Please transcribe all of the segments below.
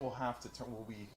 we'll have to turn. We'll be.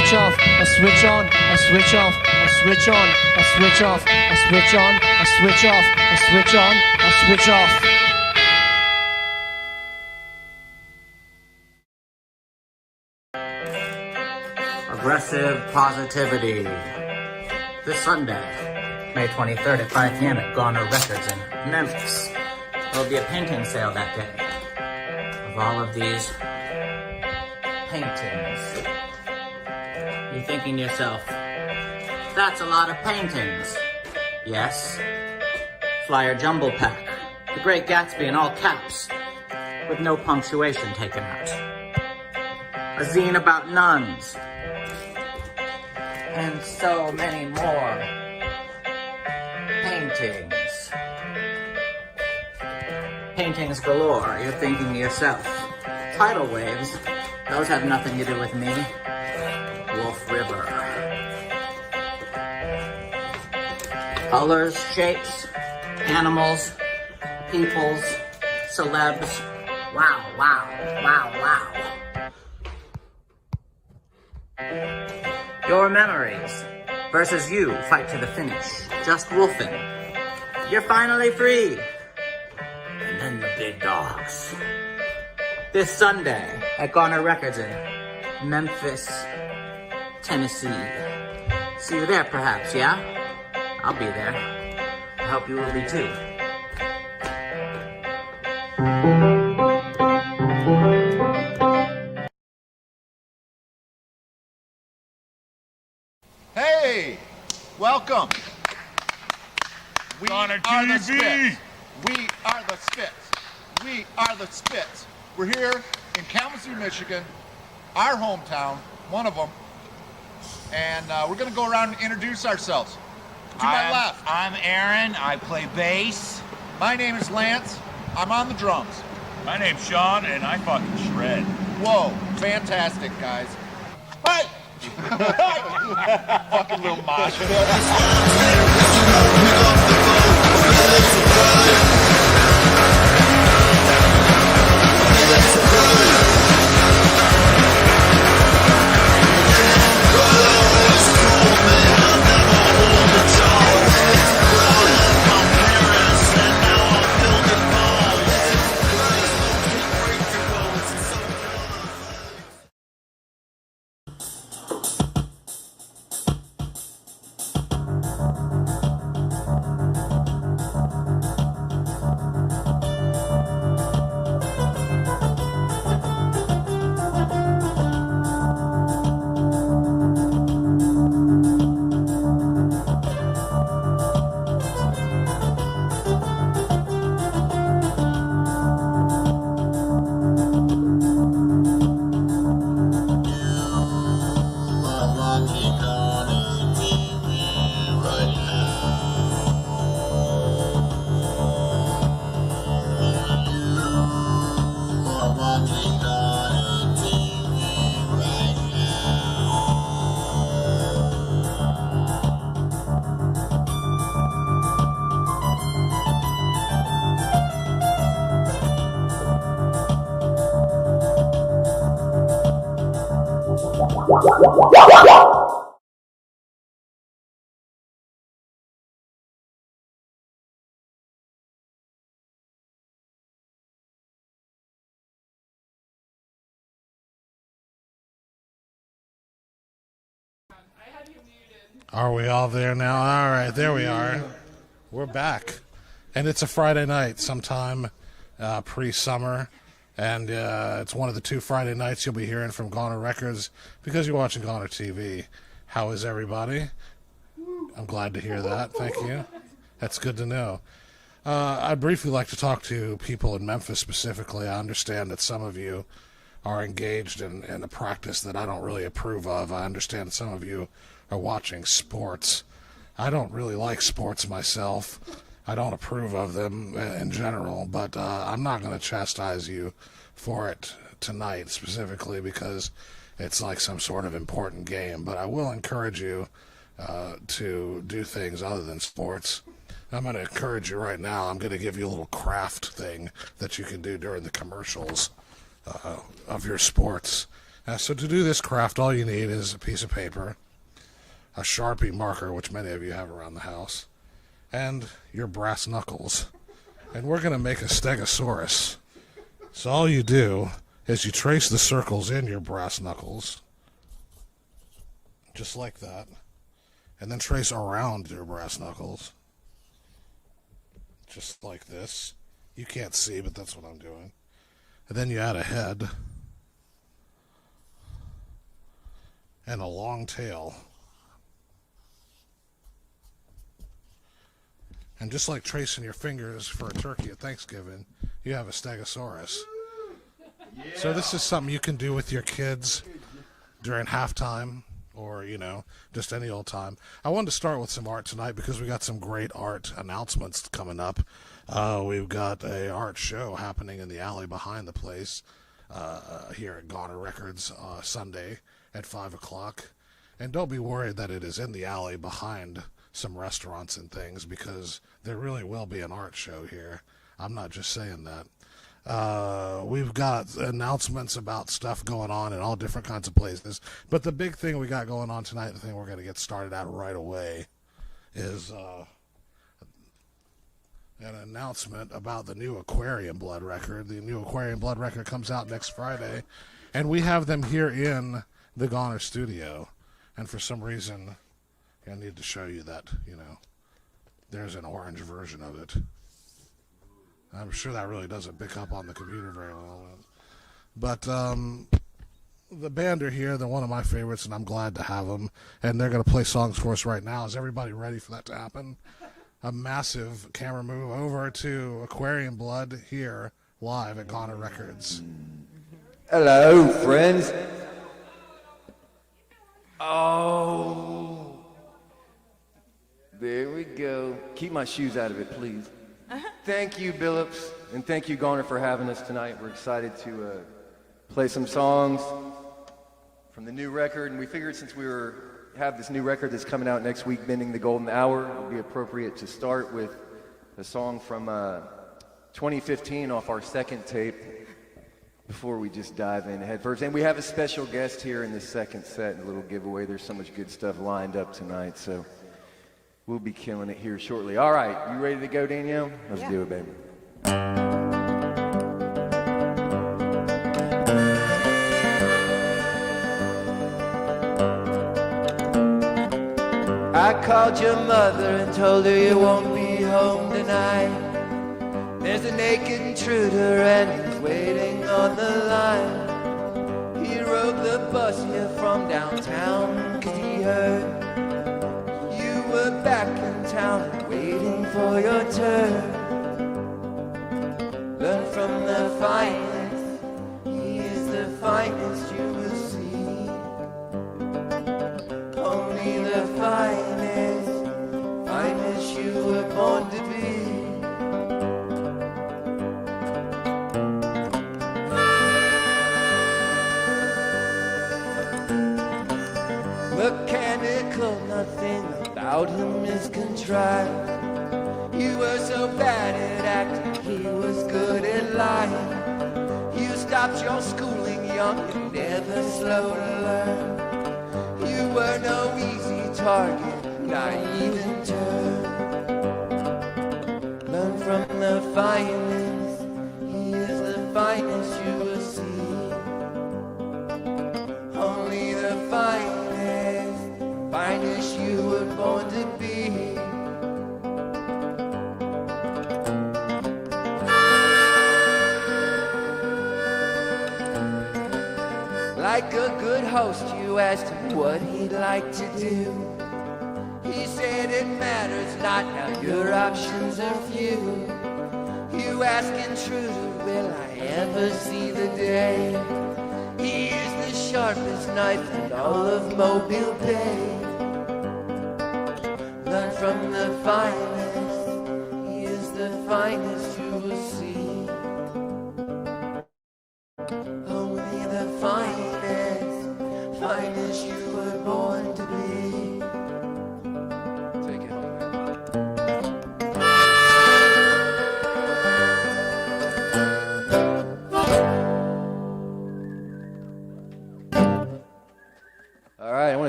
switch off, a switch on, a switch off, a switch on, a switch off, a switch on, a switch off, a switch on, a switch off. Aggressive positivity. This Sunday, May 23rd at 5 p.m. at Garner Records in Memphis. There will be a painting sale that day of all of these paintings. You're thinking to yourself, that's a lot of paintings. Yes. Flyer Jumble Pack, The Great Gatsby in all caps, with no punctuation taken out. A zine about nuns. And so many more paintings. Paintings galore. You're thinking to yourself, tidal waves, those have nothing to do with me. Wolf River. Colors, shapes, animals, peoples, celebs. Wow, wow, wow, wow. Your memories versus you fight to the finish. Just wolfing. You're finally free. And then the big dogs. This Sunday at Garner Records in Memphis, Tennessee. See you there perhaps, yeah? I'll be there. I hope you will be too. Hey, welcome. We are the Spits. We are the Spits. We are the Spits. We're here in Kalamazoo, Michigan, our hometown, one of them, and we're going to go around and introduce ourselves. To my left, I'm Aaron. I play bass. my name is Lance. I'm on the drums. My name's Sean, and I fucking shred. Whoa, fantastic, guys. Hey! Fucking little mosh pit. Are we all there now? All right, there we are. We're back. And it's a Friday night sometime pre-summer. And it's one of the 2 Friday nights you'll be hearing from Garner Records because you're watching Garner TV. How is everybody? I'm glad to hear that. Thank you. That's good to know. I'd briefly like to talk to people in Memphis specifically. I understand that some of you are engaged in a practice that I don't really approve of. I understand some of you are watching sports. I don't really like sports myself. I don't approve of them in general, but I'm not going to chastise you for it tonight specifically because it's like some sort of important game. But I will encourage you to do things other than sports. I'm going to encourage you right now. I'm going to give you a little craft thing that you can do during the commercials of your sports. So to do this craft, all you need is a piece of paper, a Sharpie marker, which many of you have around the house, and your brass knuckles. And we're going to make a stegosaurus. So all you do is you trace the circles in your brass knuckles, just like that, and then trace around your brass knuckles, just like this. You can't see, but that's what I'm doing. And then you add a head and a long tail. And just like tracing your fingers for a turkey at Thanksgiving, you have a stegosaurus. Yeah. So this is something you can do with your kids during halftime or, you know, just any old time. I wanted to start with some art tonight because we got some great art announcements coming up. We've got a art show happening in the alley behind the place here at Goner Records Sunday at 5 o'clock. And don't be worried that it is in the alley behind some restaurants and things, because there really will be an art show here. I'm not just saying that. We've got announcements about stuff going on in all different kinds of places, but the big thing we got going on tonight, the thing we're going to get started at right away, is an announcement about the new Aquarian Blood record. The new Aquarian Blood record comes out next Friday, and we have them here in the Goner studio, and for some reason I need to show you that, you know, there's an orange version of it. I'm sure that really doesn't pick up on the computer very well. But the band are here. They're one of my favorites, and I'm glad to have them. And they're going to play songs for us right now. Is everybody ready for that to happen? A massive camera move over to Aquarian Blood here live at Goner Records. Hello, friends. Oh. There we go. Keep my shoes out of it, please. Thank you, Billups, and thank you, Goner, for having us tonight. We're excited to play some songs from the new record, and we figured since have this new record that's coming out next week, Bending the Golden Hour, it would be appropriate to start with a song from 2015 off our second tape before we just dive in head first. And we have a special guest here in the second set, and a little giveaway. There's so much good stuff lined up tonight, so we'll be killing it here shortly. All right, you ready to go, Danielle? Let's do it, baby. I called your mother and told her you won't be home tonight. There's a naked intruder and he's waiting on the line. He rode the bus here from downtown 'cause he heard we're back in town and waiting for your turn. Learn from the finest, he is the finest you will see. Only the finest, finest you were born to be. Mechanical, nothing about him is contrived. You were so bad at acting, he was good at lying. You stopped your schooling young and never slow to learn. You were no easy target, naive in turn. Learn from the finest, he is the finest you will see. Only the finest, finest you were born to be. Like a good host, you asked him what he'd like to do. He said it matters not, now your options are few. You ask intruder, will I ever see the day? He is the sharpest knife in all of Mobile Bay. Learn from the finest, he is the finest you will see. Only the finest, finest you were born to be. Take it home, man.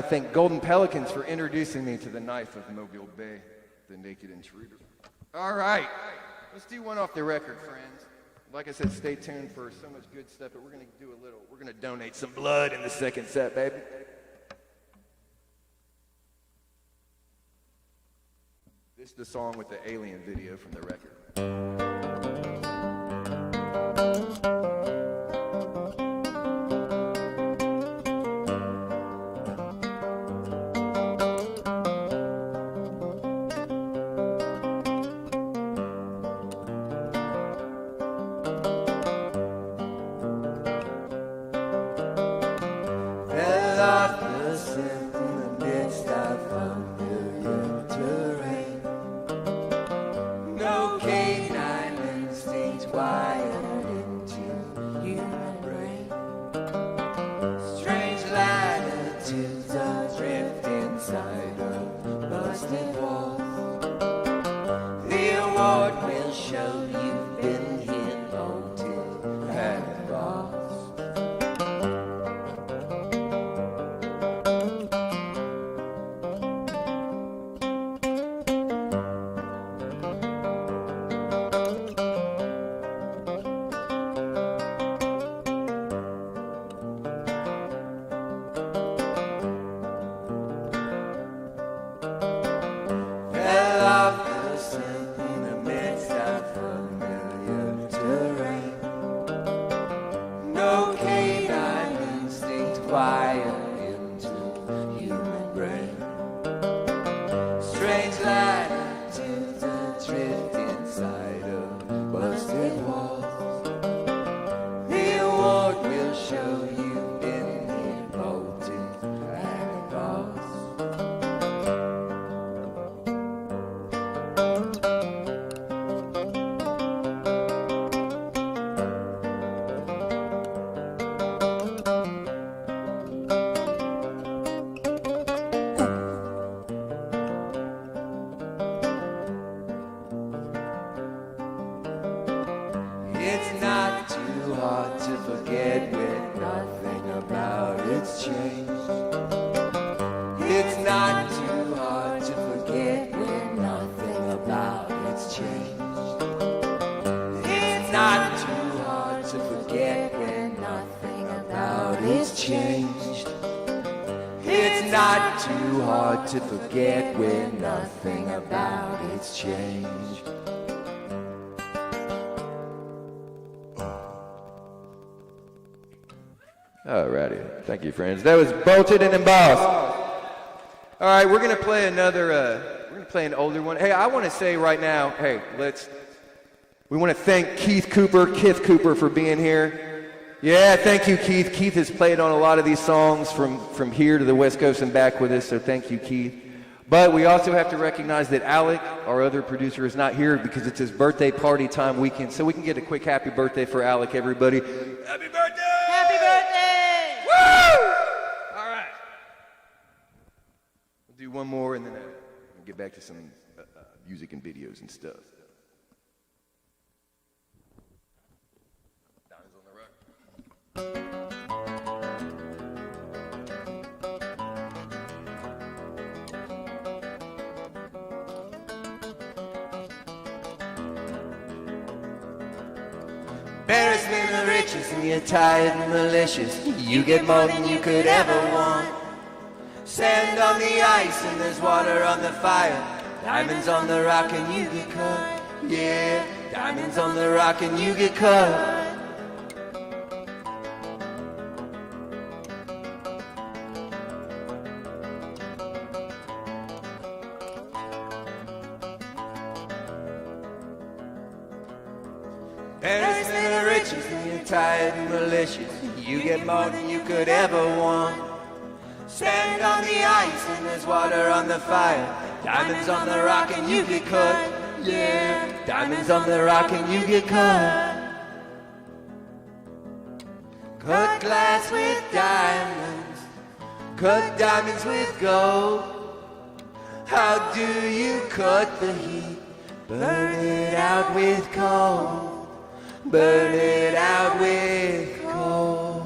thank Golden Pelicans for introducing me to the knife of Mobile Bay, the naked intruder. All right, let's do one off the record, friends. Like I said, stay tuned for so much good stuff, but we're gonna donate some blood in the second set, baby. This is the song with the alien video from the record. To forget when nothing about it's changed. Alrighty, thank you, friends. That was Bolted and Embossed. All right, we're gonna play another. We're gonna play an older one. Hey, I want to say right now. Hey, we want to thank Kith Cooper, for being here. Yeah, thank you, Keith. Keith has played on a lot of these songs from here to the West Coast and back with us, so thank you, Keith. But we also have to recognize that Alec, our other producer, is not here because it's his birthday party time weekend, so we can get a quick happy birthday for Alec, everybody. Happy birthday! Happy birthday! Woo! All right. We'll do one more and then we'll get back to some music and videos and stuff. Embarrassment of riches and you're tired and malicious. You get more than you could ever want. Sand on the ice and there's water on the fire. Diamonds on the rock and you get cut. Yeah, diamonds on the rock and you get cut. Embarrassment of riches and you're tired and malicious. You get more than you could ever want. Sand on the ice and there's water on the fire. Diamonds on the rock and you get cut. Yeah, diamonds on the rock and you get cut. Cut glass with diamonds. Cut diamonds with gold. How do you cut the heat? Burn it out with coal. Burn it out with coal.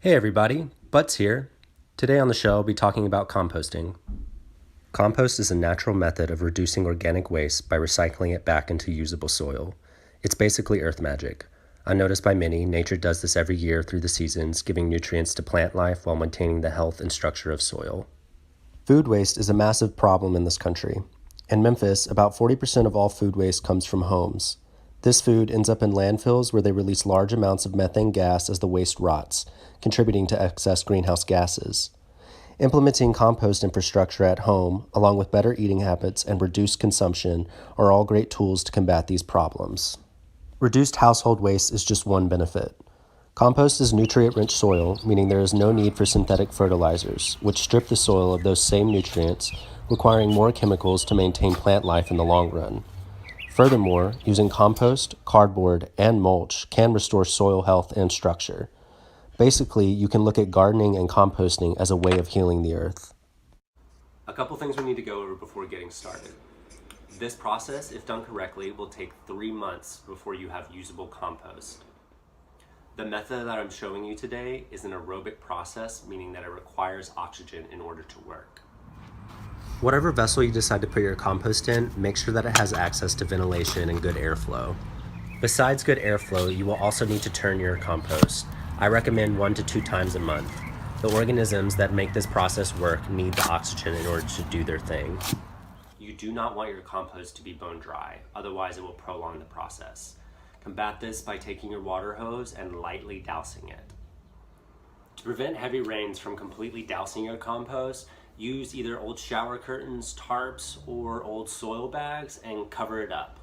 Hey everybody, Buttz here. Today on the show I'll be talking about composting. Compost is a natural method of reducing organic waste by recycling it back into usable soil. It's basically earth magic. Unnoticed by many, nature does this every year through the seasons, giving nutrients to plant life while maintaining the health and structure of soil. Food waste is a massive problem in this country. In Memphis, about 40% of all food waste comes from homes. This food ends up in landfills where they release large amounts of methane gas as the waste rots, contributing to excess greenhouse gases. Implementing compost infrastructure at home, along with better eating habits and reduced consumption, are all great tools to combat these problems. Reduced household waste is just one benefit. Compost is nutrient-rich soil, meaning there is no need for synthetic fertilizers, which strip the soil of those same nutrients, requiring more chemicals to maintain plant life in the long run. Furthermore, using compost, cardboard, and mulch can restore soil health and structure. Basically, you can look at gardening and composting as a way of healing the earth. A couple things we need to go over before getting started. This process, if done correctly, will take 3 months before you have usable compost. The method that I'm showing you today is an aerobic process, meaning that it requires oxygen in order to work. Whatever vessel you decide to put your compost in, make sure that it has access to ventilation and good airflow. Besides good airflow, you will also need to turn your compost. I recommend 1 to 2 times a month. The organisms that make this process work need the oxygen in order to do their thing. You do not want your compost to be bone dry, otherwise it will prolong the process. Combat this by taking your water hose and lightly dousing it. To prevent heavy rains from completely dousing your compost, use either old shower curtains, tarps, or old soil bags and cover it up.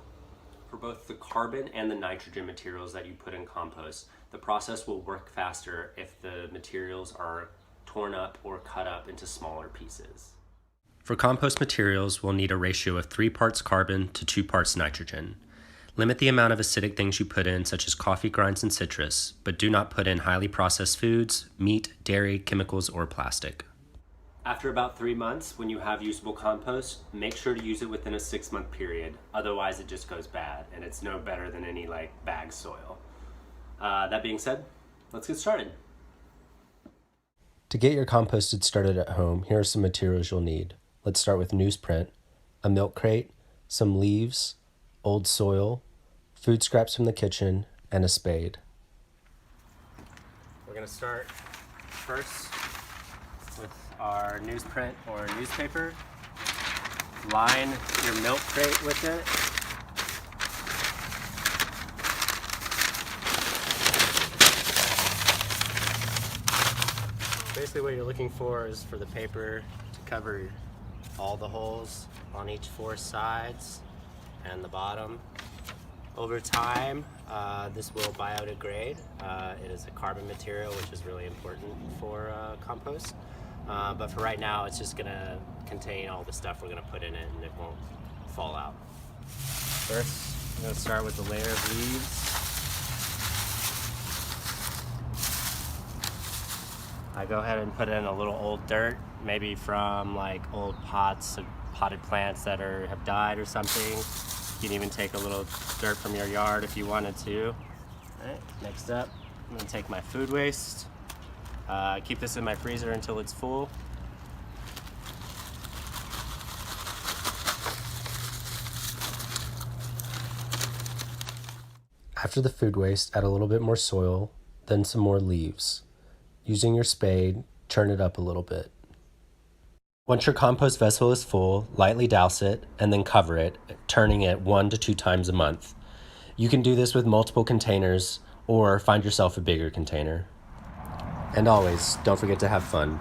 For both the carbon and the nitrogen materials that you put in compost, the process will work faster if the materials are torn up or cut up into smaller pieces. For compost materials, we'll need a ratio of 3 parts carbon to 2 parts nitrogen. Limit the amount of acidic things you put in, such as coffee grinds and citrus, but do not put in highly processed foods, meat, dairy, chemicals, or plastic. After about 3 months, when you have usable compost, make sure to use it within a 6-month period. Otherwise, it just goes bad, and it's no better than any bag soil. That being said, let's get started. To get your composted started at home, here are some materials you'll need. Let's start with newsprint, a milk crate, some leaves, old soil, food scraps from the kitchen, and a spade. We're going to start first with our newsprint or newspaper. Line your milk crate with it. Basically what you're looking for is for the paper to cover all the holes on each 4 sides and the bottom. Over time, this will biodegrade. It is a carbon material, which is really important for compost. But for right now, it's just gonna contain all the stuff we're gonna put in it and it won't fall out. First, I'm gonna start with the layer of leaves. I go ahead and put in a little old dirt, maybe from old pots of potted plants that have died or something. You can even take a little dirt from your yard if you wanted to. All right, next up, I'm gonna take my food waste. Keep this in my freezer until it's full. After the food waste, add a little bit more soil, then some more leaves. Using your spade, churn it up a little bit. Once your compost vessel is full, lightly douse it and then cover it, turning it 1 to 2 times a month. You can do this with multiple containers or find yourself a bigger container. And always, don't forget to have fun.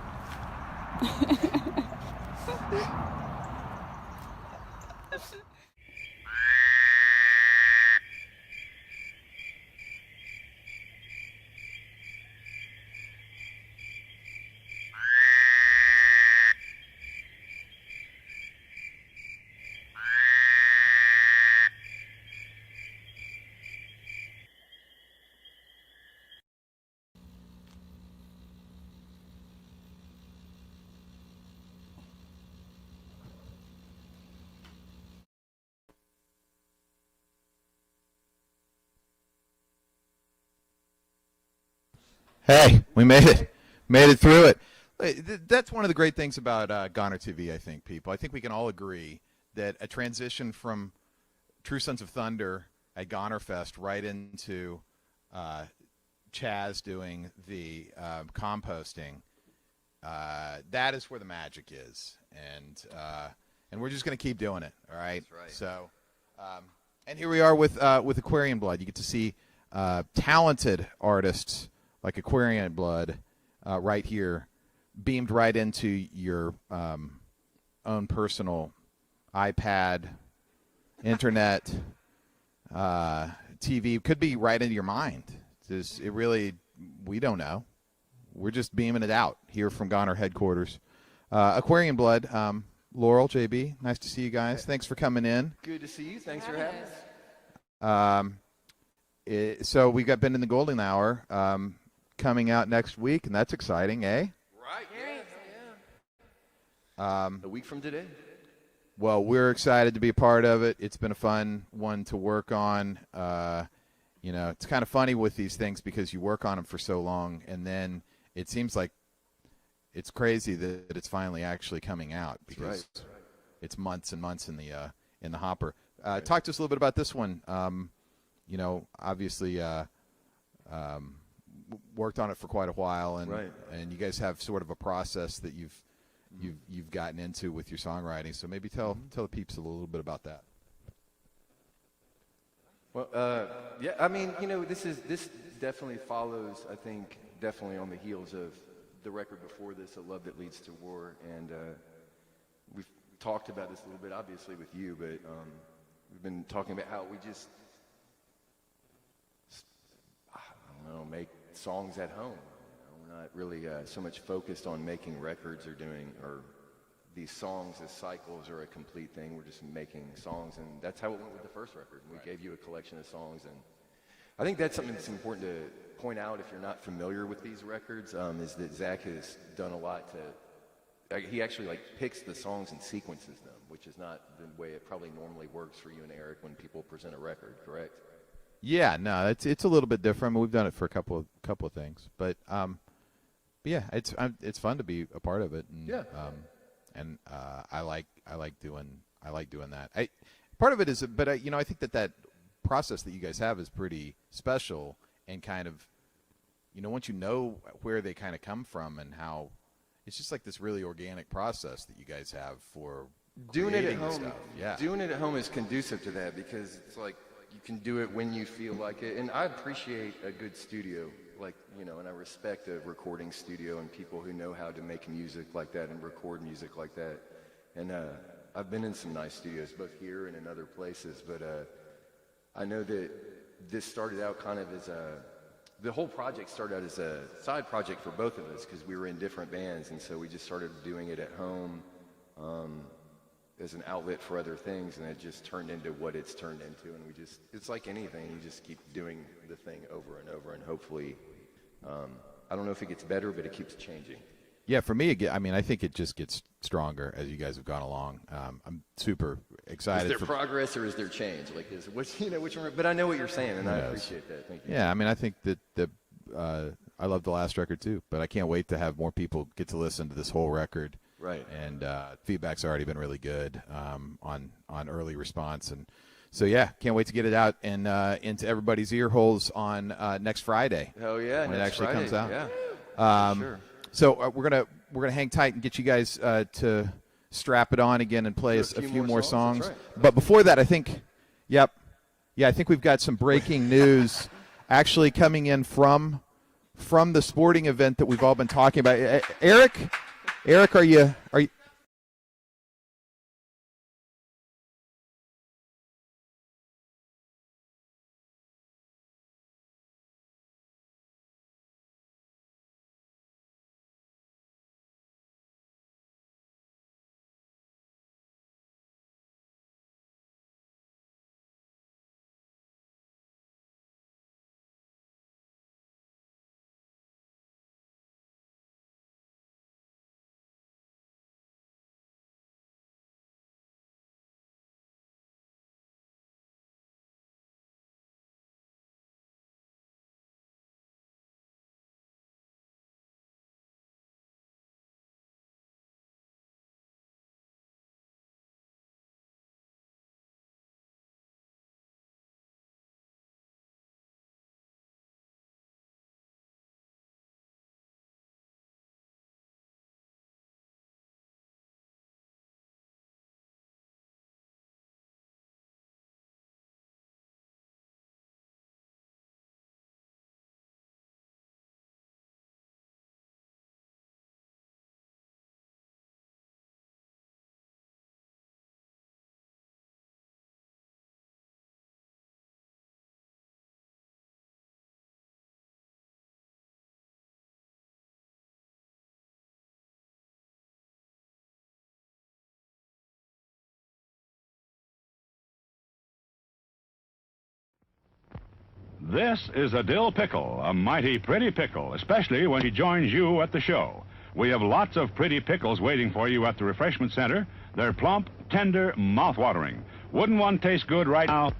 Hey, we made it. Made it through it. That's one of the great things about Goner TV, I think, people. I think we can all agree that a transition from True Sons of Thunder at Goner Fest right into Chaz doing the composting, that is where the magic is. And we're just going to keep doing it, all right? That's right. So, and here we are with Aquarian Blood. You get to see talented artists like Aquarian Blood right here, beamed right into your own personal iPad, internet, TV. Could be right into your mind. It really, we don't know. We're just beaming it out here from Goner headquarters. Aquarian Blood, Laurel, JB, nice to see you guys. Thanks for coming in. Good to see you. Thanks for having us. So we've got Been in the Golden Hour coming out next week, and that's exciting, eh? Right, yeah. A week from today. Well, we're excited to be a part of it. It's been a fun one to work on. You know, it's kind of funny with these things because you work on them for so long, and then it seems like it's crazy that it's finally actually coming out because it's months and months in the hopper. Talk to us a little bit about this one. You know, obviously worked on it for quite a while, and you guys have sort of a process that you've gotten into with your songwriting. So maybe tell the peeps a little bit about that. Well, yeah, I mean, you know, this definitely follows, I think, definitely on the heels of the record before this, A Love That Leads to War, and we've talked about this a little bit, obviously, with you, but we've been talking about how we just, I don't know, make songs at home. You know, we're not really so much focused on making records or these songs as cycles or a complete thing. We're just making songs, and that's how it went with the first record. We gave you a collection of songs, and I think that's something that's important to point out if you're not familiar with these records, is that Zach has done a lot to, he actually like picks the songs and sequences them, which is not the way it probably normally works for you and Eric when people present a record, correct? Yeah, no, it's a little bit different. I mean, we've done it for a couple of things, but yeah, it's fun to be a part of it, and and I like doing that. Part of it is, but you know, I think that process that you guys have is pretty special, and kind of, you know, once you know where they kind of come from and how, it's just like this really organic process that you guys have for doing it at home. Stuff. Yeah, doing it at home is conducive to that because it's like you can do it when you feel like it, and I appreciate a good studio, like, you know, and I respect a recording studio and people who know how to make music like that and record music like that. And I've been in some nice studios, both here and in other places, but I know that this started out kind of as the whole project started out as a side project for both of us because we were in different bands, and so we just started doing it at home as an outlet for other things, and it just turned into what it's turned into, and it's like anything, you just keep doing the thing over and over, and hopefully, I don't know if it gets better, but it keeps changing. Yeah, for me, I mean, I think it just gets stronger as you guys have gone along. I'm super excited. Is there progress or is there change? Like, which one? But I know what you're saying, and I appreciate that. Thank you. Yeah, I mean, I think that I love the last record too, but I can't wait to have more people get to listen to this whole record. Right. And feedback's already been really good on early response, and so yeah, can't wait to get it out and into everybody's ear holes on next Friday. Oh yeah, when it actually Friday. comes out. Yeah. Sure. So we're gonna hang tight and get you guys to strap it on again and play a few more songs. That's right. But before that, I think, I think we've got some breaking news actually coming in from the sporting event that we've all been talking about. Eric, are you? This is a dill pickle, a mighty pretty pickle, especially when he joins you at the show. We have lots of pretty pickles waiting for you at the refreshment center. They're plump, tender, mouth-watering. Wouldn't one taste good right now?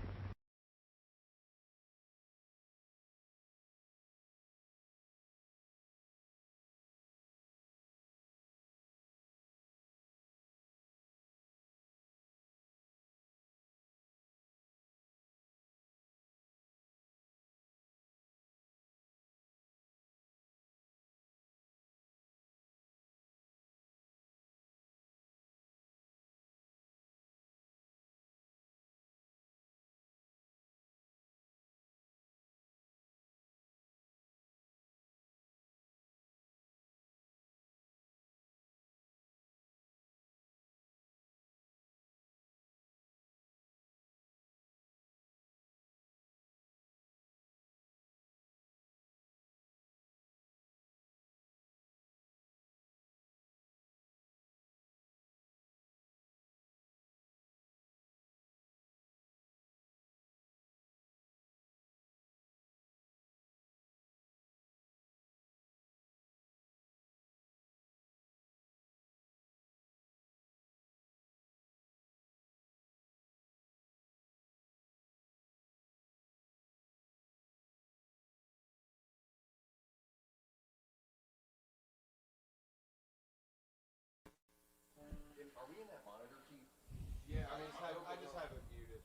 Are we in that monitor key? Yeah, I just have it muted.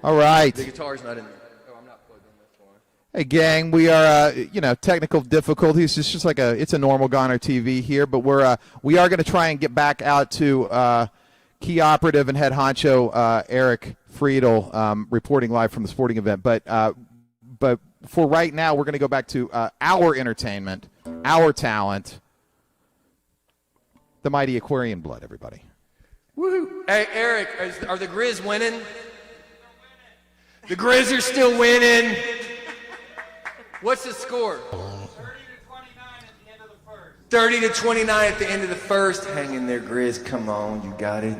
All right. The guitar's not in there. Oh, I'm not plugged in this one. Hey, gang, we are, technical difficulties. It's just like it's a normal Goner TV here, but we are going to try and get back out to key operative and head honcho Eric Friedel reporting live from the sporting event. But for right now, we're going to go back to our entertainment, our talent, the mighty Aquarian Blood, everybody. Woohoo! Hey, Eric, are the Grizz winning? The Grizz are still winning. What's the score? 30 to 29 at the end of the first. Hang in there, Grizz. Come on, you got it.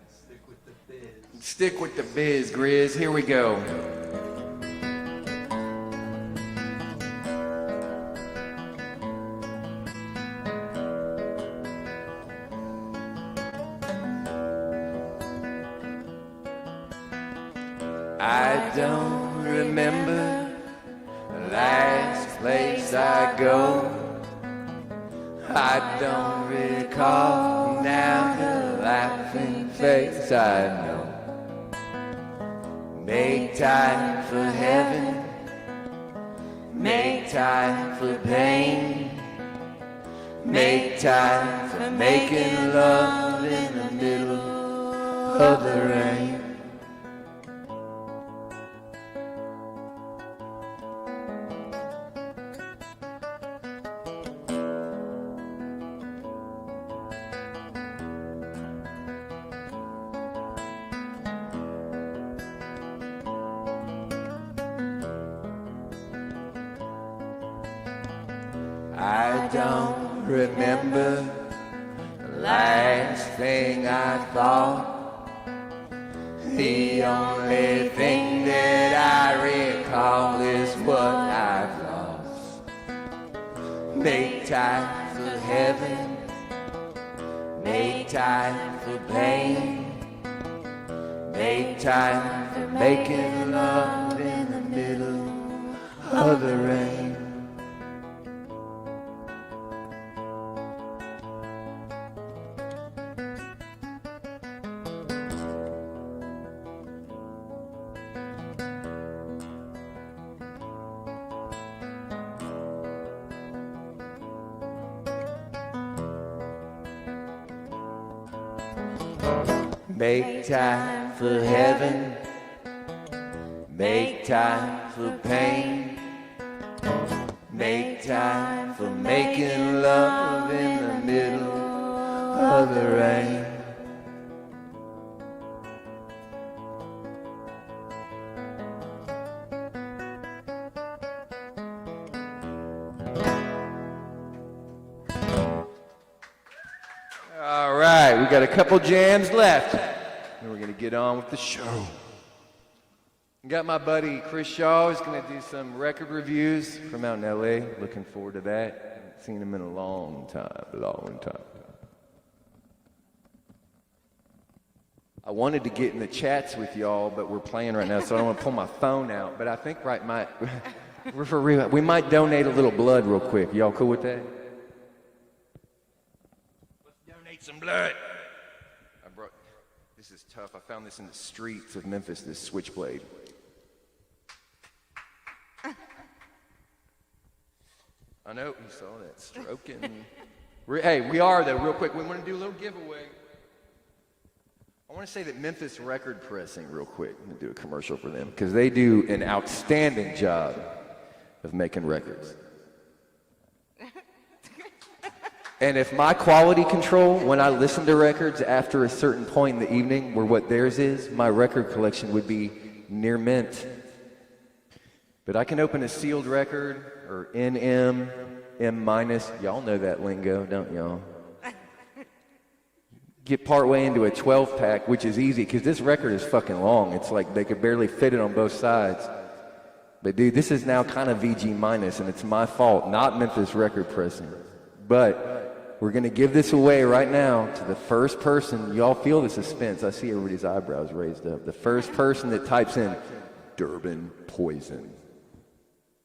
Stick with the biz. Stick with the biz, Grizz. Here we go. I don't remember the last place I go. I don't recall now the laughing face I know. Make time for heaven, make time for pain, make time for making love in the middle of the rain. I don't remember the last thing I thought. The only thing that I recall is what I've lost. Make time for heaven, make time for pain, make time for making love in the middle of the rain. Make time for heaven, make time for pain, make time for making love in the middle of the rain. All right, we got a couple jams left. And we're going to get on with the show. Got my buddy Chris Shaw who's going to do some record reviews from out in LA. Looking forward to that. Haven't seen him in a long time. I wanted to get in the chats with y'all, but we're playing right now, so I don't want to pull my phone out. But I think we're for real. We might donate a little blood real quick. Y'all cool with that? Let's donate some blood. This is tough. I found this in the streets of Memphis, this switchblade. I know, you saw that stroking. Hey, we are though, real quick. We want to do a little giveaway. I want to say that Memphis Record Pressing, real quick. I'm going to do a commercial for them because they do an outstanding job of making records. And if my quality control, when I listen to records after a certain point in the evening were what theirs is, my record collection would be near mint. But I can open a sealed record, or NM, M-, y'all know that lingo, don't y'all? Get partway into a 12-pack, which is easy, because this record is fucking long. It's like they could barely fit it on both sides. But dude, this is now kind of VG-, and it's my fault, not Memphis Record Pressing. But we're going to give this away right now to the first person. Y'all feel the suspense. I see everybody's eyebrows raised up. The first person that types in Durban Poison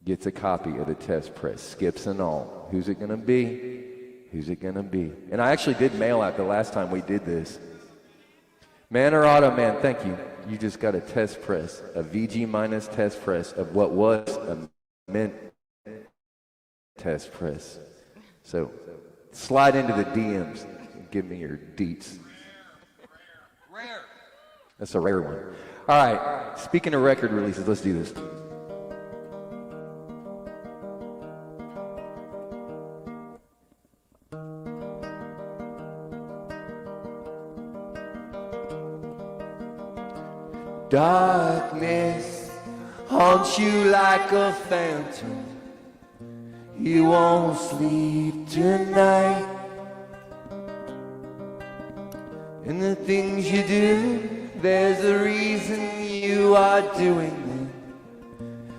gets a copy of the test press, skips and all. Who's it going to be? Who's it going to be? And I actually did mail out the last time we did this. Man or Auto Man, thank you. You just got a test press, a VG- test press of what was a mint test press. So slide into the DMs and give me your deets. Rare. That's a rare one. All right, speaking of record releases, let's do this. Darkness haunts you like a phantom. You won't sleep tonight. And the things you do, there's a reason you are doing them.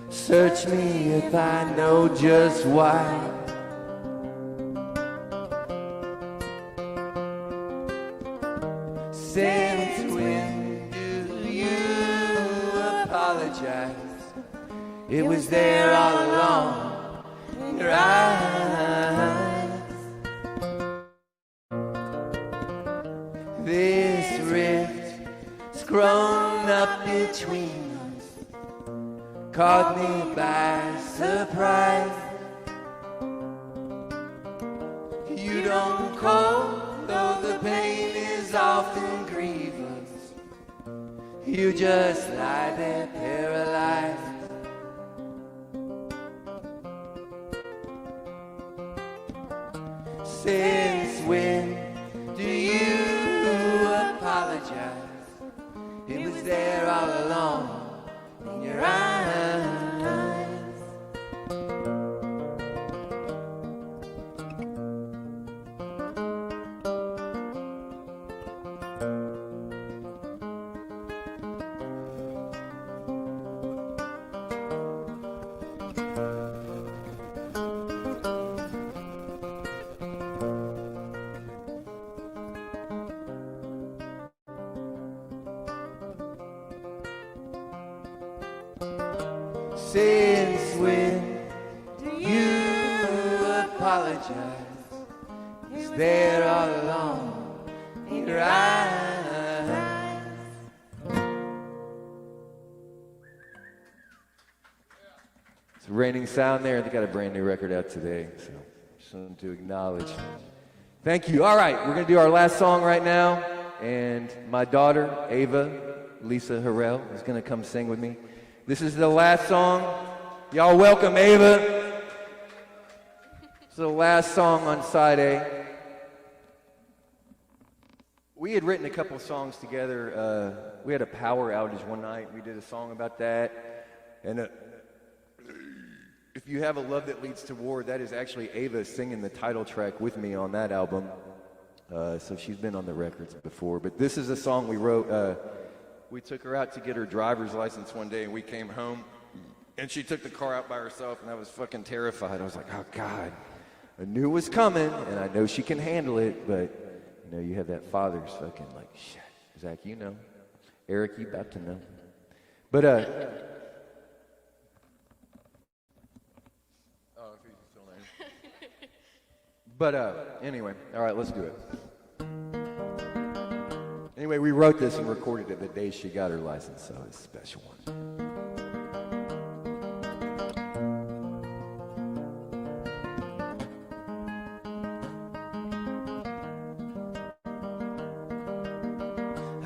Search me if I know just why. Since when do you apologize? It was there all along in your eyes. This rift's grown up between us, caught me by surprise. You don't cold, though the pain is often grievous. You just lie there paralyzed. Since when do you apologize? It was there all along in your eyes. Since when do you apologize? It's there all along in your eyes. It's raining sound there. They got a brand new record out today, so something to acknowledge. Thank you. All right, we're gonna do our last song right now, and my daughter Ava Lisa Harrell is gonna come sing with me. This is the last song. Y'all welcome Ava. It's the last song on side A. We had written a couple songs together. We had a power outage one night. We did a song about that. And if you have a love that leads to war, that is actually Ava singing the title track with me on that album. So she's been on the records before. But this is a song we wrote. we took her out to get her driver's license one day, and we came home, and she took the car out by herself, and I was fucking terrified. I was like, oh, God, I knew it was coming, and I know she can handle it, but, you know, you have that father's fucking like, shit, Zach, you know. Eric, you about to know. But, anyway, all right, let's do it. Anyway, we wrote this and recorded it the day she got her license, so it's a special one.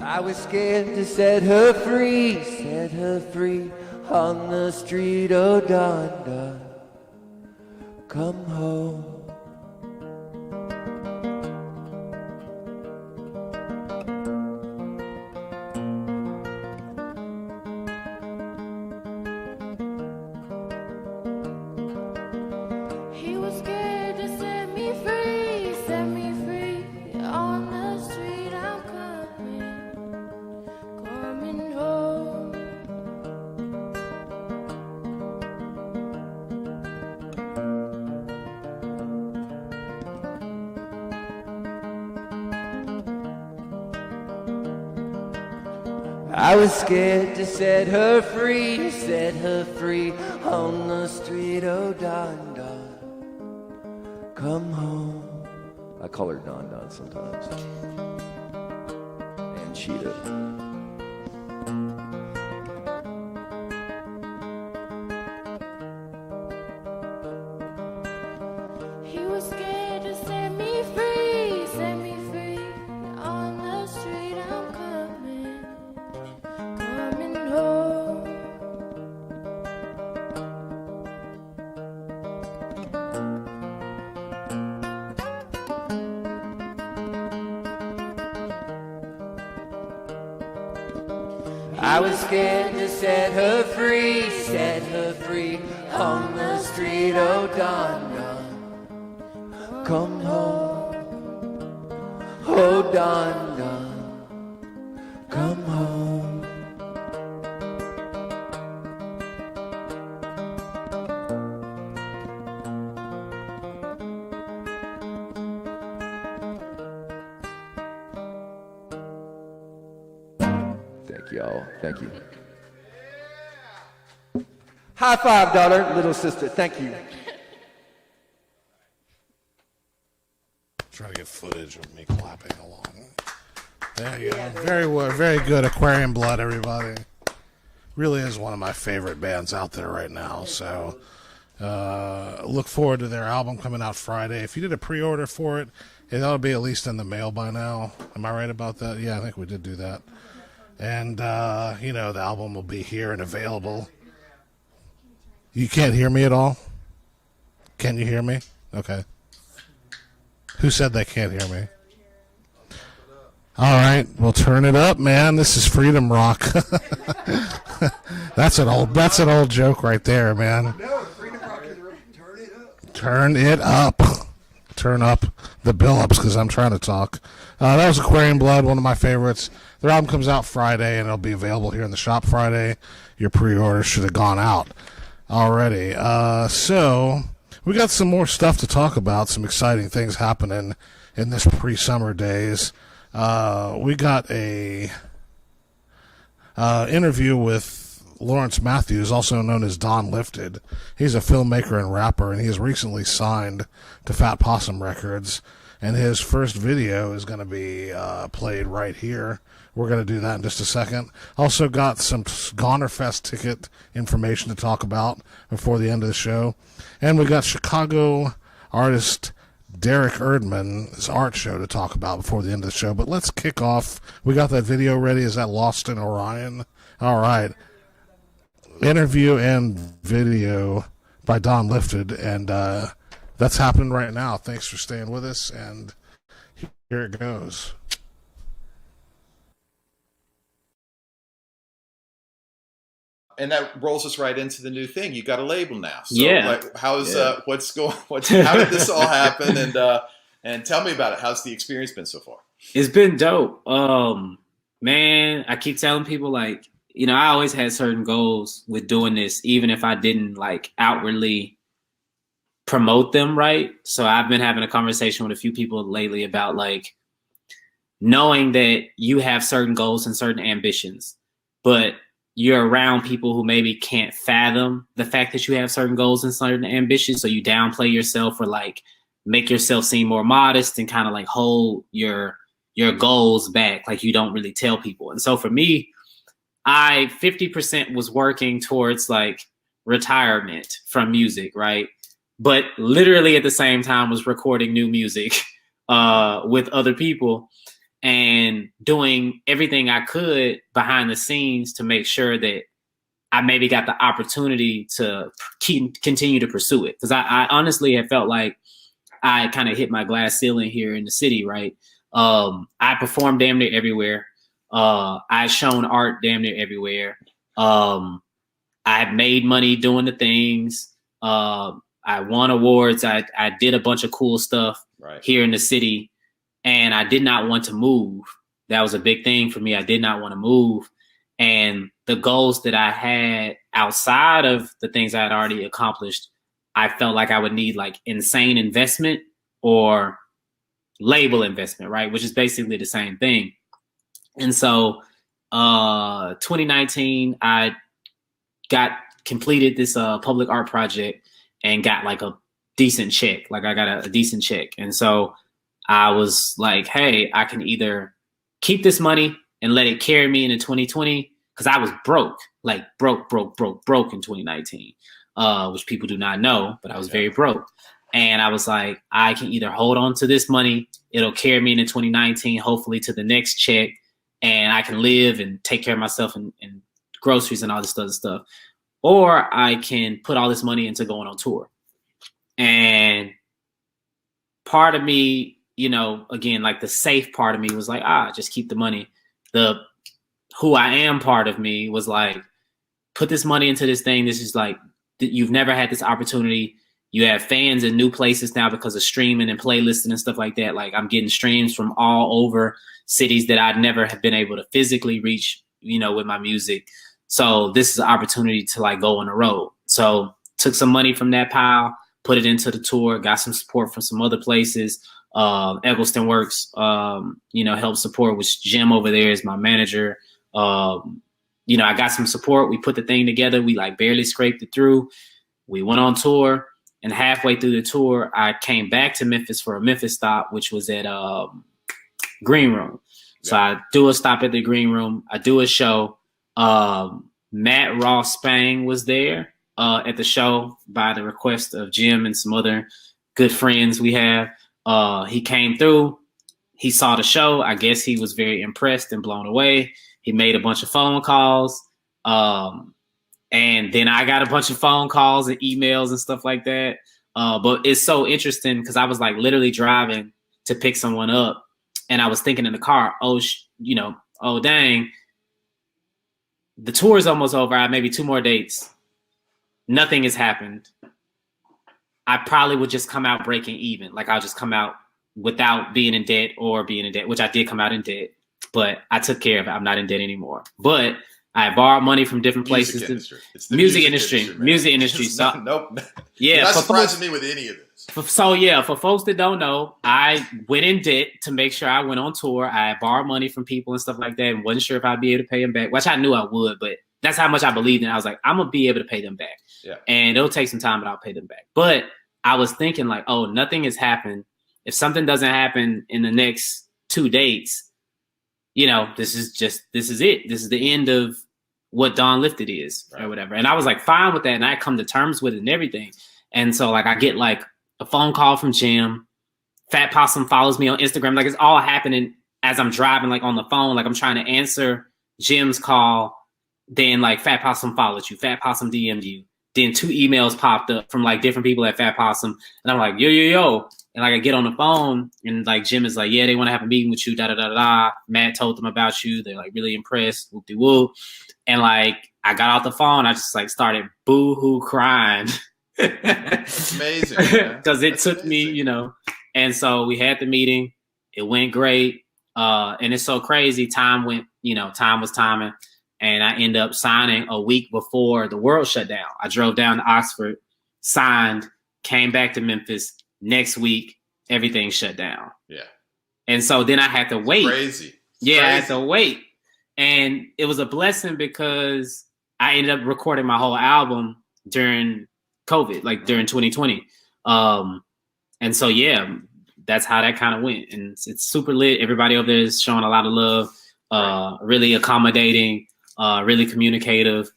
I was scared to set her free on the street, oh Donda, come home. He was scared to set me free on the street. I'm coming home. I was scared to set her free on the street, oh Don Don, come home. I call her Don Don sometimes. And Cheetah. He was scared to set me free on the street. I'm coming home. I was scared to set her free on the street, oh Don Don, come home, oh Don Don, come home. Thank y'all. Thank you. High five, daughter, little sister. Thank you. Trying to get footage of me clapping along. There you go. Very good. Aquarian Blood, everybody. Really is one of my favorite bands out there right now. So look forward to their album coming out Friday. If you did a pre-order for it, it ought to be at least in the mail by now. Am I right about that? Yeah, I think we did do that. And, you know, the album will be here and available. You can't hear me at all? Can you hear me? Okay. Who said they can't hear me? All right, well, turn it up, man. This is Freedom Rock. That's an old joke right there, man. No, Freedom Rock is turn it up. Turn it up. Turn up the Billups because I'm trying to talk. That was Aquarian Blood, one of my favorites. Their album comes out Friday, and it'll be available here in the shop Friday. Your pre-order should have gone out already. So we got some more stuff to talk about, some exciting things happening in this pre-summer days. We got a interview with Lawrence Matthews, also known as Don Lifted. He's a filmmaker and rapper, and he has recently signed to Fat Possum Records, and his first video is going to be played right here. We're going to do that in just a second. Also got some Gonerfest ticket information to talk about before the end of the show. And we got Chicago artist Derek Erdman's art show to talk about before the end of the show. But let's kick off. We got that video ready. Is that Lost in Orion? All right. Interview and video by Don Lifted. And that's happening right now. Thanks for staying with us. And here it goes. And that rolls us right into the new thing. You got a label now. So Yeah. like, how did this all happen? And tell me about it. How's the experience been so far? It's been dope. Man, I keep telling people like, I always had certain goals with doing this, even if I didn't like outwardly promote them, right? So I've been having a conversation with a few people lately about like knowing that you have certain goals and certain ambitions, but you're around people who maybe can't fathom the fact that you have certain goals and certain ambitions. So you downplay yourself or like make yourself seem more modest and kind of like hold your goals back. Like you don't really tell people. And so for me, I 50% was working towards like retirement from music, right? But literally at the same time was recording new music with other people and doing everything I could behind the scenes to make sure that I maybe got the opportunity to continue to pursue it. Because I honestly have felt like I kind of hit my glass ceiling here in the city, right? I performed damn near everywhere. I've shown art damn near everywhere. I've made money doing the things. I won awards. I did a bunch of cool stuff here in the city. And I did not want to move. That was a big thing for me. I did not want to move. And the goals that I had outside of the things I had already accomplished, I felt like I would need like insane investment or label investment, right? Which is basically the same thing. And so 2019, I completed this public art project and got like a decent check. Like I got a decent check. And so I was like, hey, I can either keep this money and let it carry me into 2020 because I was broke in 2019, which people do not know, but I was very broke. And I was like, I can either hold on to this money. It'll carry me into 2019, hopefully to the next check. And I can live and take care of myself and groceries and all this other stuff. Or I can put all this money into going on tour. And part of me, again, like the safe part of me was like, just keep the money. The who I am part of me was like, put this money into this thing. This is like, you've never had this opportunity. You have fans in new places now because of streaming and playlisting and stuff like that. Like I'm getting streams from all over cities that I'd never have been able to physically reach, with my music. So this is an opportunity to like go on the road. So took some money from that pile, put it into the tour, got some support from some other places. Eggleston Works, helped support, which Jim over there is my manager. I got some support. We put the thing together. We like barely scraped it through. We went on tour, and halfway through the tour, I came back to Memphis for a Memphis stop, which was at Green Room. So I do a stop at the Green Room. I do a show. Matt Ross Spang was there at the show by the request of Jim and some other good friends we have. He came through. He saw the show. I guess he was very impressed and blown away. He made a bunch of phone calls. And then I got a bunch of phone calls and emails and stuff like that. But it's so interesting because I was like literally driving to pick someone up. And I was thinking in the car, oh dang, the tour is almost over. I have maybe 2 more dates. Nothing has happened. I probably would just come out breaking even. Like I'll just come out without being in debt or being in debt, which I did come out in debt, but I took care of it. I'm not in debt anymore. But I borrowed money from different places. It's the music industry. So, nope. Yeah. You're not surprising me with any of this. For folks that don't know, I went in debt to make sure I went on tour. I borrowed money from people and stuff like that and wasn't sure if I'd be able to pay them back, which I knew I would, but that's how much I believed in. I was like, I'm going to be able to pay them back. Yeah. And it'll take some time, but I'll pay them back. But I was thinking like, oh, nothing has happened. If something doesn't happen in the next 2 dates, this is it. This is the end of what Dawn Lifted is or whatever. And I was like, fine with that. And I come to terms with it and everything. And so like, I get like a phone call from Jim. Fat Possum follows me on Instagram. Like it's all happening as I'm driving, like on the phone, like I'm trying to answer Jim's call. Then like Fat Possum followed you. Fat Possum DM'd you. Then 2 emails popped up from like different people at Fat Possum. And I'm like, yo. And like I get on the phone and like Jim is like, yeah, they want to have a meeting with you, da-da-da-da. Matt told them about you. They're like really impressed. Whoop-de-whoop. And like I got off the phone. I just like started boo-hoo crying. It's amazing. Because it took me, And so we had the meeting. It went great. And it's so crazy. Time was timing. And I ended up signing a week before the world shut down. I drove down to Oxford, signed, came back to Memphis. Next week, everything shut down. Yeah. And so then I had to wait. Crazy. I had to wait. And it was a blessing because I ended up recording my whole album during COVID, like during 2020. And so, yeah, that's how that kind of went. And it's super lit. Everybody over there is showing a lot of love, really accommodating, really communicative.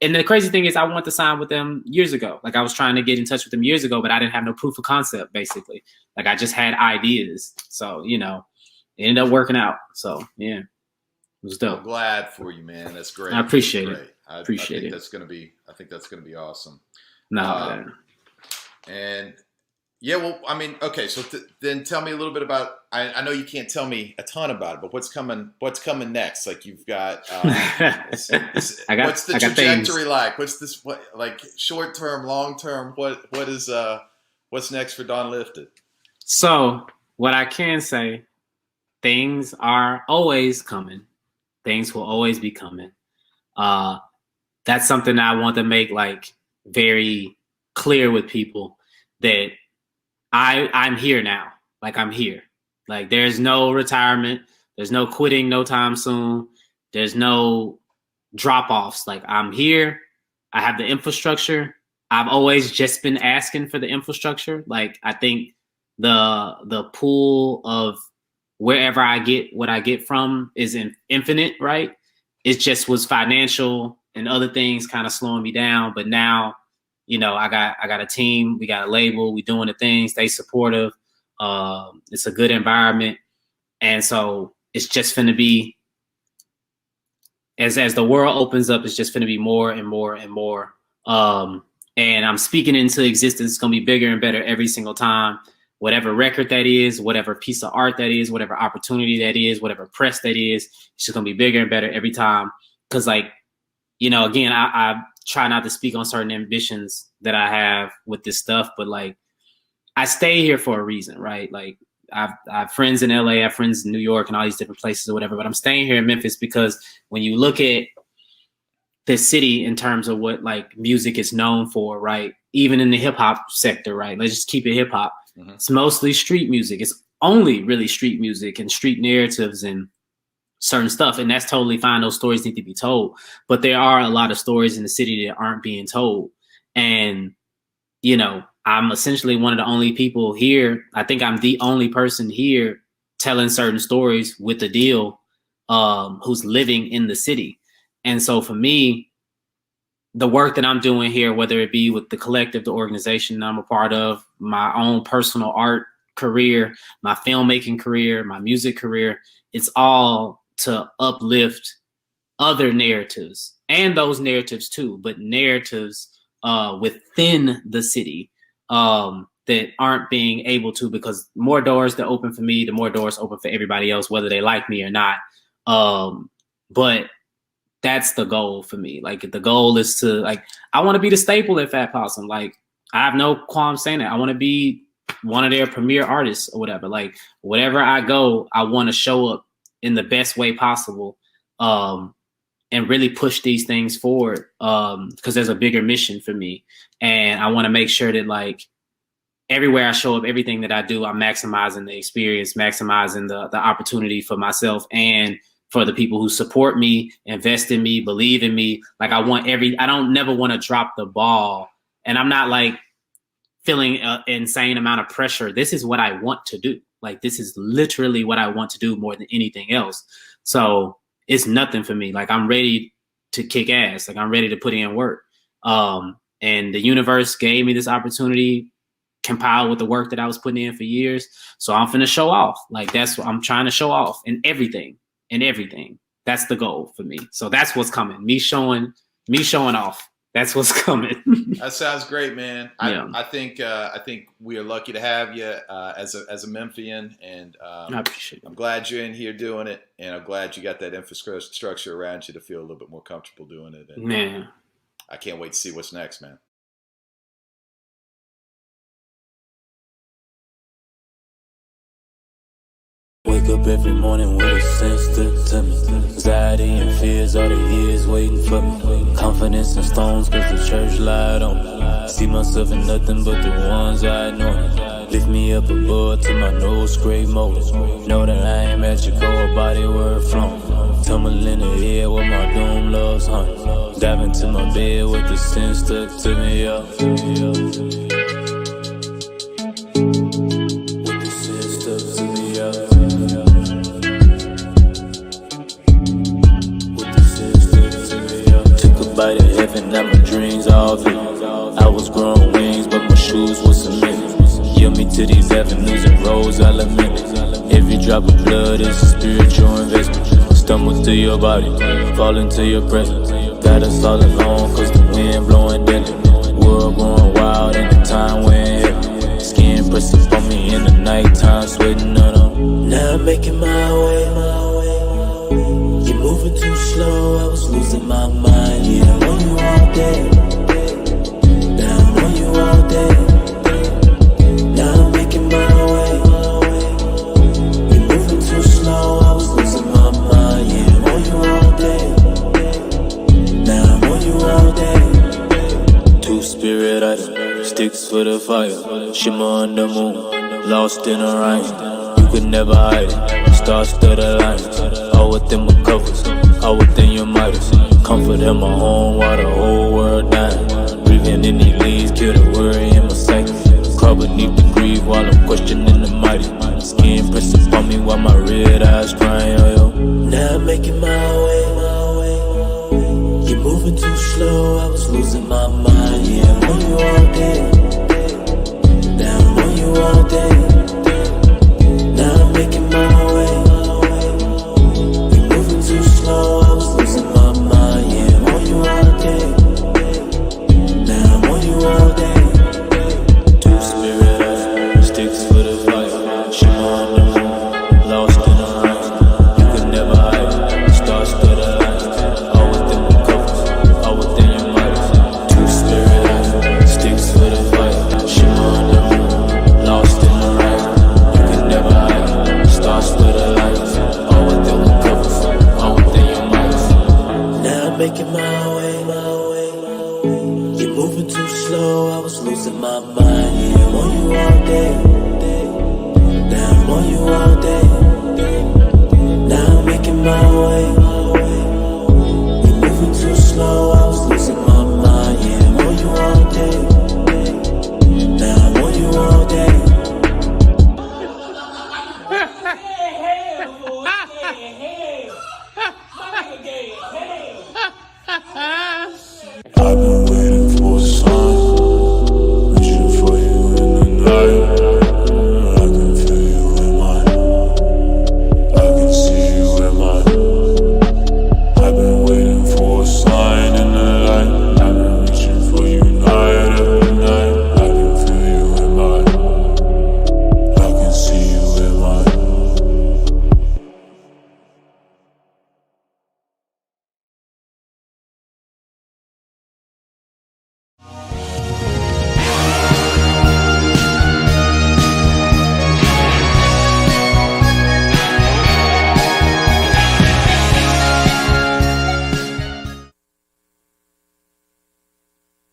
And the crazy thing is I wanted to sign with them years ago. Like I was trying to get in touch with them years ago, but I didn't have no proof of concept, basically. Like I just had ideas. So, it ended up working out. So, yeah, it was dope. I'm glad for you, man. That's great. I appreciate it. I think that's going to be awesome. No, and yeah, well, I mean, okay, so then tell me a little bit about. I know you can't tell me a ton about it, but what's coming next? Like you've got. What's the trajectory like? What's this? What like short term, long term? What's next for Don Lifted? So what I can say, things are always coming. Things will always be coming. That's something I want to make like very clear with people that I'm here now. Like I'm here. Like there's no retirement. There's no quitting no time soon. There's no drop-offs. Like I'm here. I have the infrastructure. I've always just been asking for the infrastructure. Like I think the pool of wherever I get what I get from is infinite, right? It just was financial and other things kind of slowing me down. But now, I got a team, we got a label, we doing the things, they supportive. It's a good environment. And so it's just going to be, as the world opens up, it's just going to be more and more and more. And I'm speaking into existence. It's going to be bigger and better every single time. Whatever record that is, whatever piece of art that is, whatever opportunity that is, whatever press that is, it's just going to be bigger and better every time. Because again, I try not to speak on certain ambitions that I have with this stuff, but like I stay here for a reason, right? Like I have friends in LA, I have friends in New York and all these different places or whatever, but I'm staying here in Memphis because when you look at the city in terms of what like music is known for, right? Even in the hip hop sector, right? Let's just keep it hip hop. Mm-hmm. It's mostly street music. It's only really street music and street narratives and certain stuff. And that's totally fine. Those stories need to be told. But there are a lot of stories in the city that aren't being told. And, I'm essentially one of the only people here. I think I'm the only person here telling certain stories with the deal, who's living in the city. And so for me, the work that I'm doing here, whether it be with the collective, the organization I'm a part of, my own personal art career, my filmmaking career, my music career, it's all to uplift other narratives and those narratives too, but narratives within the city that aren't being able to, because more doors that open for me, the more doors open for everybody else, whether they like me or not. But that's the goal for me. Like the goal is to I want to be the staple at Fat Possum. Like I have no qualm saying that. I want to be one of their premier artists or whatever. Like wherever I go, I want to show up in the best way possible, and really push these things forward, because there's a bigger mission for me. And I want to make sure that everywhere I show up, everything that I do, I'm maximizing the experience, maximizing the opportunity for myself and for the people who support me, invest in me, believe in me. Like I don't never want to drop the ball. And I'm not feeling an insane amount of pressure. This is what I want to do. Like, this is literally what I want to do more than anything else. So it's nothing for me. Like I'm ready to kick ass. Like I'm ready to put in work. And the universe gave me this opportunity compiled with the work that I was putting in for years. So I'm finna show off. Like that's what I'm trying to show off in everything. That's the goal for me. So that's what's coming. Me showing off. That's what's coming. That sounds great, man. Yeah. I think we are lucky to have you as a Memphian, and I appreciate it. I'm glad you're in here doing it, and I'm glad you got that infrastructure around you to feel a little bit more comfortable doing it. And, man, I can't wait to see what's next, man. Wake up every morning with a sense to me. Anxiety and fears are the years waiting for me. Confidence in stones cause the church lied on me. See myself in nothing but the ones I know. Lift me up above till my nose scrape moles. Know that I ain't magical, a body word flown. Tumble in the air where my dome loves hunt. Dive into my bed with the sense stuck to me, yeah. By the heaven that my dreams all fit. I was growing wings, but my shoes were cemented. Yield me to these avenues and roads I'll admit it. Every drop of blood is a spiritual investment. Stumble through your body, fall into your presence. Got us all alone cause the wind blowing deadly. World going wild in the time we're in heaven. Skin pressing on me in the nighttime, sweating on them. Now I'm making my way. You're moving too slow, I was losing my mind. Yeah, I'm on you all day. Now I'm on you all day. Now I'm making my way. You're moving too slow, I was losing my mind. Yeah, I'm on you all day. Now I'm on you all day. Two spirit items, sticks for the fire. Shimmer on the moon, lost in a rhyme. You could never hide it, stars to the lines. All within my covers, all within your Midas. Comfort in my home while the whole world dying. Breathing in these leaves, kill the worry in my psyche. Crawl beneath the grief while I'm questioning the mighty. Skin pressing upon me while my red eyes crying, oh yo. Now I'm making my way. You're moving too slow, I was losing my mind. Yeah, I'm on you all day. Now I'm on you all day. Now I'm making my way. Too slow, I was losing my mind. Yeah, I'm on you all day. Now I'm on you all day. Two spirit eyes, sticks for the fire. Shimmer on the moon, lost in the rhyme. You could never hide it, stars to the lines. All within my covers, all within your Midas. Two spirit eyes, sticks for the fire. Shimmer on the moon, lost in the rhyme. You could never hide it, stars to the lines. All within my covers. Now I'm making my way. You're moving too slow, I was losing my mind. Yeah, I'm on you all day. Now I'm on you all day. Now I'm making my way. You're moving too slow, I was losing my mind. Yeah, I'm on you all day. Now I'm on you all day. I've been waiting for a sign, reaching for you in the night. I can feel you in mine, I can see you in mine. I've been waiting for a sign in the light. I've been reaching for you night after night. I can feel you in mine, I can see you in mine.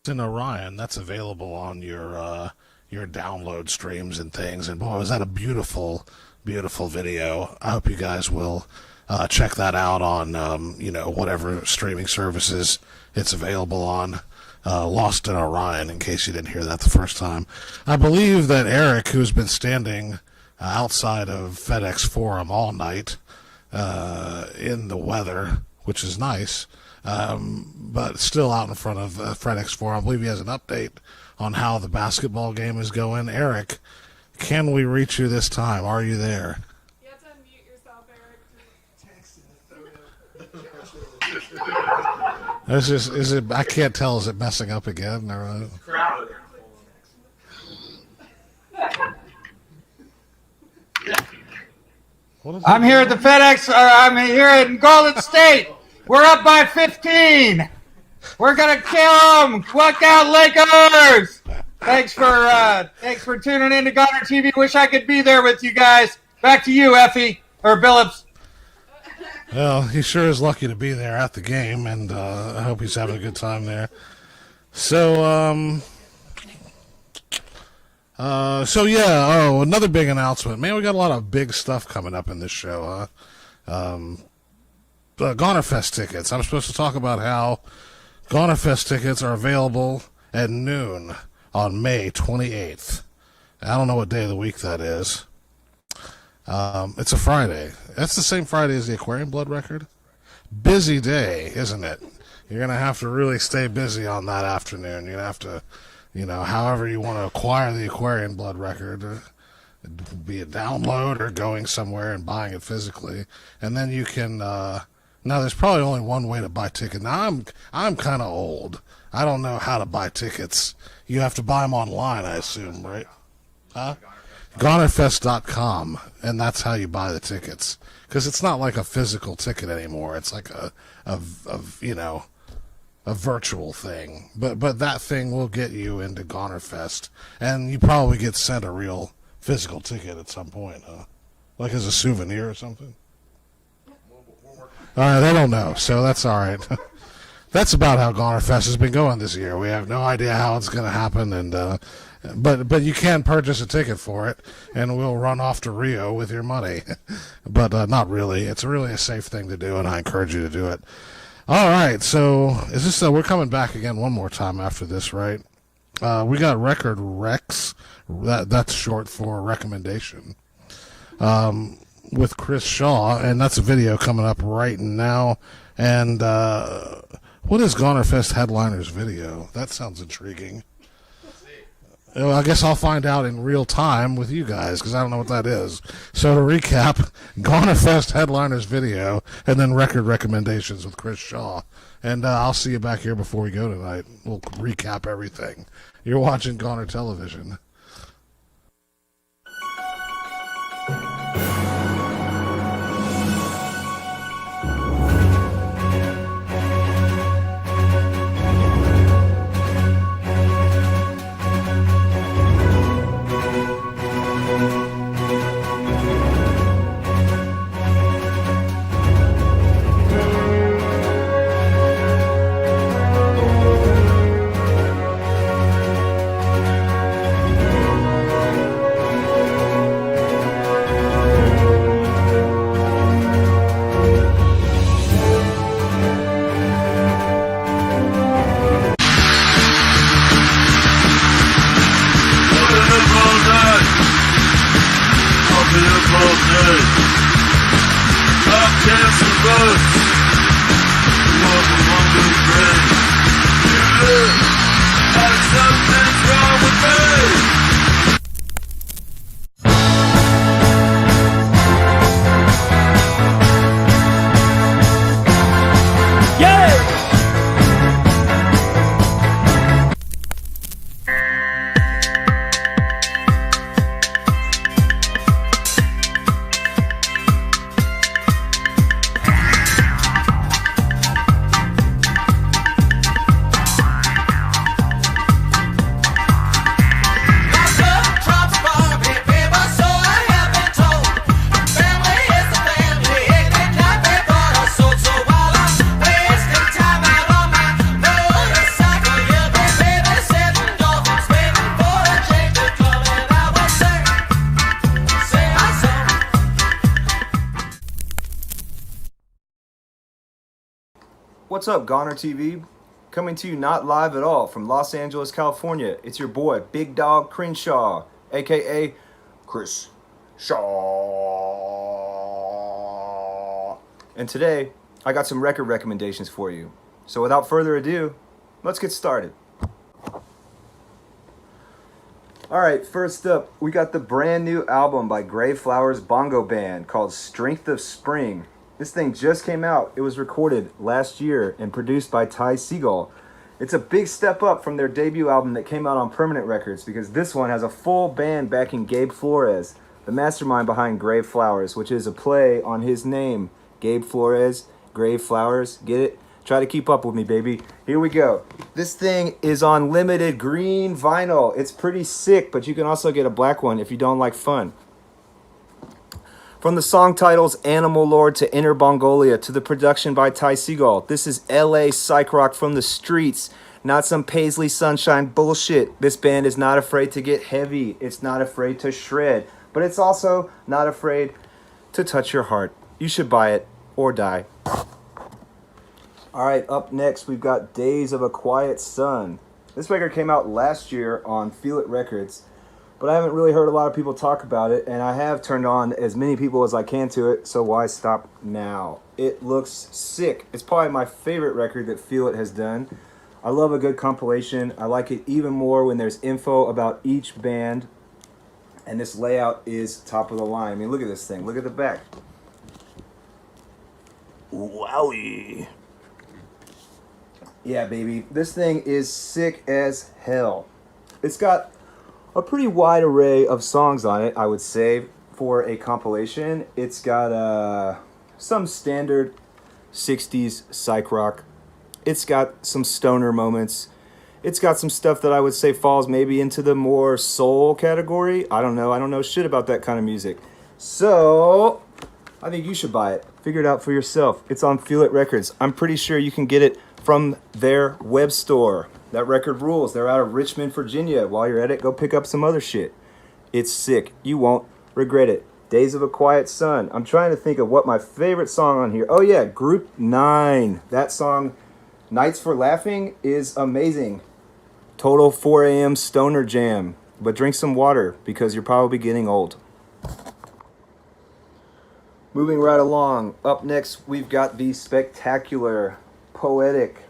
In Orion, that's available on your download streams and things. And boy, was that a beautiful video. I hope you guys will check that out on whatever streaming services it's available on. Lost in Orion, in case you didn't hear that the first time. I believe that Eric, who's been standing outside of FedEx Forum all night in the weather, which is nice, but still out in front of FedEx Forum. I believe he has an update on how the basketball game is going. Eric, can we reach you this time? Are you there? You have to unmute yourself, Eric. I can't tell. Is it messing up again? Or, I'm here at the FedEx. I'm here in Golden State. We're up by 15. We're gonna kill them. Look out, Lakers! Thanks for tuning in to Goddard TV. Wish I could be there with you guys. Back to you, Effie, or Billups. Well, he sure is lucky to be there at the game, and I hope he's having a good time there. So another big announcement. Man, we got a lot of big stuff coming up in this show, Gonerfest tickets. I'm supposed to talk about how Gonerfest tickets are available at noon on May 28th. I don't know what day of the week that is. It's a Friday. That's the same Friday as the Aquarian Blood record. Busy day, isn't it? You're going to have to really stay busy on that afternoon. You're going to have to, however you want to acquire the Aquarian Blood record, be a download or going somewhere and buying it physically. And then you can, now there's probably only one way to buy tickets. Now I'm kind of old. I don't know how to buy tickets. You have to buy them online, I assume, right? Huh? Gonerfest.com, and that's how you buy the tickets. Because it's not like a physical ticket anymore. It's like a virtual thing. But that thing will get you into Gonerfest, and you probably get sent a real physical ticket at some point, huh? Like as a souvenir or something. All right, I don't know, so that's all right. That's about how Gonerfest has been going this year. We have no idea how it's going to happen, and but you can purchase a ticket for it, and we'll run off to Rio with your money. But not really. It's really a safe thing to do, and I encourage you to do it. All right, so is this? We're coming back again one more time after this, right? We got Record Rex. That's short for recommendation. With Chris Shaw, and that's a video coming up right now. And what is Gonerfest Headliners video? That sounds intriguing. Well, I guess I'll find out in real time with you guys, because I don't know what that is. So to recap, Gonerfest Headliners video, and then record recommendations with Chris Shaw. And I'll see you back here before we go tonight. We'll recap everything. You're watching Goner Television. What's up, Goner TV? Coming to you not live at all from Los Angeles, California. It's your boy, Big Dog Crenshaw, aka Chris Shaw. And today, I got some record recommendations for you. So without further ado, let's get started. Alright, first up, we got the brand new album by Gray Flowers Bongo Band called Strength of Spring. This thing just came out. It was recorded last year and produced by Ty Segall. It's a big step up from their debut album that came out on Permanent Records, because this one has a full band backing Gabe Flores, the mastermind behind Gray Flowers, which is a play on his name. Gabe Flores, Gray Flowers, get it? Try to keep up with me, baby. Here we go. This thing is on limited green vinyl. It's pretty sick, but you can also get a black one if you don't like fun. From the song titles Animal Lord to Inner Mongolia to the production by Ty Segall, this is LA psych rock from the streets, not some Paisley Sunshine bullshit. This band is not afraid to get heavy. It's not afraid to shred, but it's also not afraid to touch your heart. You should buy it or die. All right, up next, we've got Days of a Quiet Sun. This record came out last year on Feel It Records, but I haven't really heard a lot of people talk about it, and I have turned on as many people as I can to it, so why stop now? It looks sick. It's probably my favorite record that Feel It has done. I love a good compilation. I like it even more when there's info about each band, and this layout is top of the line. I mean, look at this thing. Look at the back. Wowie. Yeah, baby. This thing is sick as hell. It's got a pretty wide array of songs on it, I would say, for a compilation. It's got some standard 60s psych rock. It's got some stoner moments. It's got some stuff that I would say falls maybe into the more soul category. I don't know. I don't know shit about that kind of music. So, I think you should buy it. Figure it out for yourself. It's on Feel It Records. I'm pretty sure you can get it from their web store. That record rules. They're out of Richmond, Virginia. While you're at it, go pick up some other shit. It's sick. You won't regret it. Days of a Quiet Sun. I'm trying to think of what my favorite song on here. Oh yeah, Group 9. That song, Nights for Laughing, is amazing. Total 4 a.m. stoner jam. But drink some water because you're probably getting old. Moving right along. Up next, we've got the spectacular, poetic,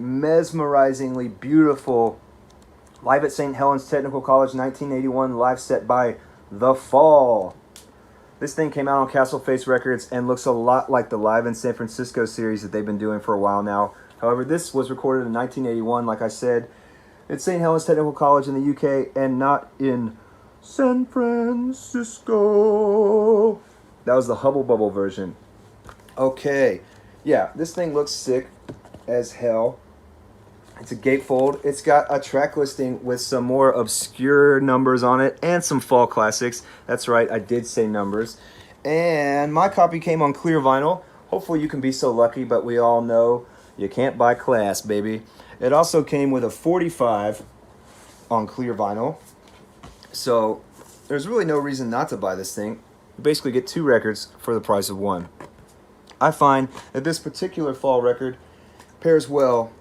mesmerizingly beautiful Live at St. Helens Technical College 1981 live set by The Fall. This thing came out on Castle Face Records and looks a lot like the Live in San Francisco series that they've been doing for a while now. However, this was recorded in 1981, like I said, at St. Helens Technical College in the UK and not in San Francisco. That was the Hubble Bubble version. Okay, yeah, this thing looks sick as hell. It's a gatefold. It's got a track listing with some more obscure numbers on it and some fall classics. That's right, I did say numbers. And my copy came on clear vinyl. Hopefully you can be so lucky, but we all know you can't buy class, baby. It also came with a 45 on clear vinyl. So there's really no reason not to buy this thing. You basically get 2 records for the price of 1. I find that this particular fall record pairs well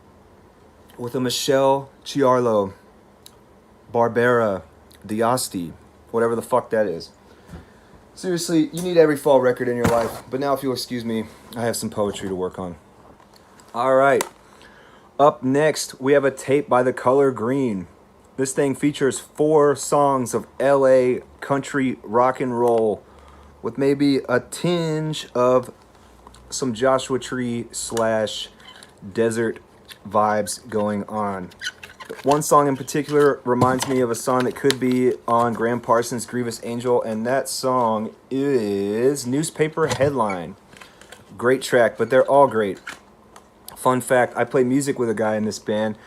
with a Michelle Chiarlo, Barbara D'Asti, whatever the fuck that is. Seriously, you need every fall record in your life, but now if you'll excuse me, I have some poetry to work on. Alright, up next, we have a tape by The Color Green. This thing features 4 songs of LA country rock and roll with maybe a tinge of some Joshua Tree / desert vibes going on. One song in particular reminds me of a song that could be on Graham Parsons' Grievous Angel, and that song is Newspaper Headline. Great track, but they're all great. Fun fact, I play music with a guy in this band.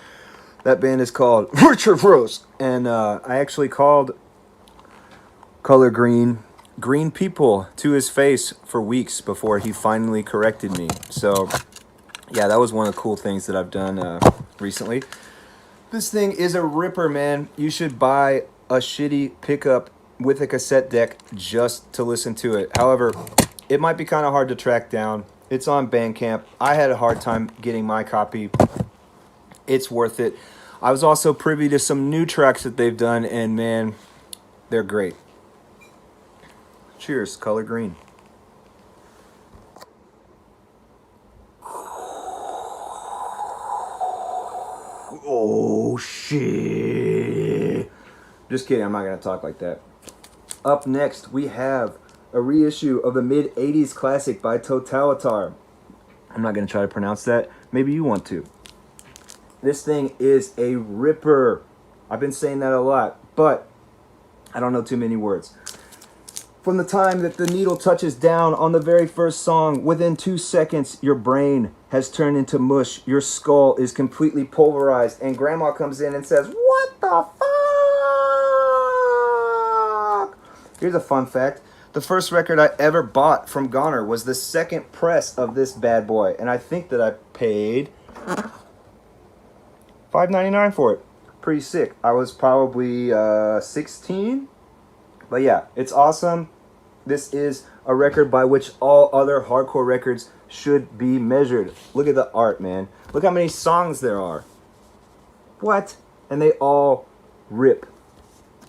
That band is called Richard Rose, and I actually called Color Green Green People to his face for weeks before he finally corrected me. So yeah, that was one of the cool things that I've done recently. This thing is a ripper, man. You should buy a shitty pickup with a cassette deck just to listen to it. However, it might be kind of hard to track down. It's on Bandcamp. I had a hard time getting my copy. It's worth it. I was also privy to some new tracks that they've done, and man, they're great. Cheers, Color Green. Oh, shit. Just kidding, I'm not going to talk like that. Up next, we have a reissue of the mid-80s classic by Totalitar. I'm not going to try to pronounce that. Maybe you want to. This thing is a ripper. I've been saying that a lot, but I don't know too many words. From the time that the needle touches down on the very first song, within 2 seconds, your brain has turned into mush. Your skull is completely pulverized, and grandma comes in and says, "What the fuck?" Here's a fun fact. The first record I ever bought from Goner was the second press of this bad boy, and I think that I paid $5.99 for it. Pretty sick. I was probably 16, but yeah, it's awesome. This is a record by which all other hardcore records should be measured. Look at the art, man. Look how many songs there are. What? And they all rip.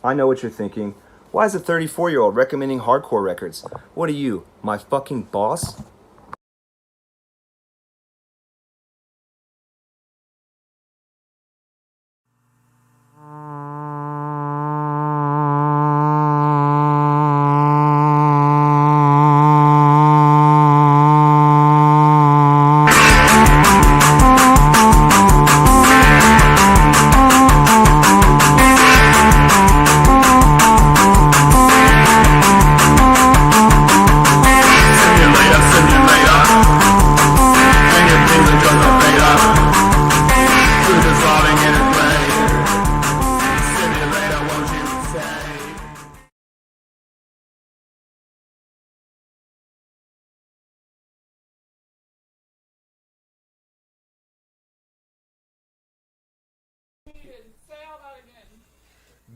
I know what you're thinking. Why is a 34-year-old recommending hardcore records? What are you, my fucking boss?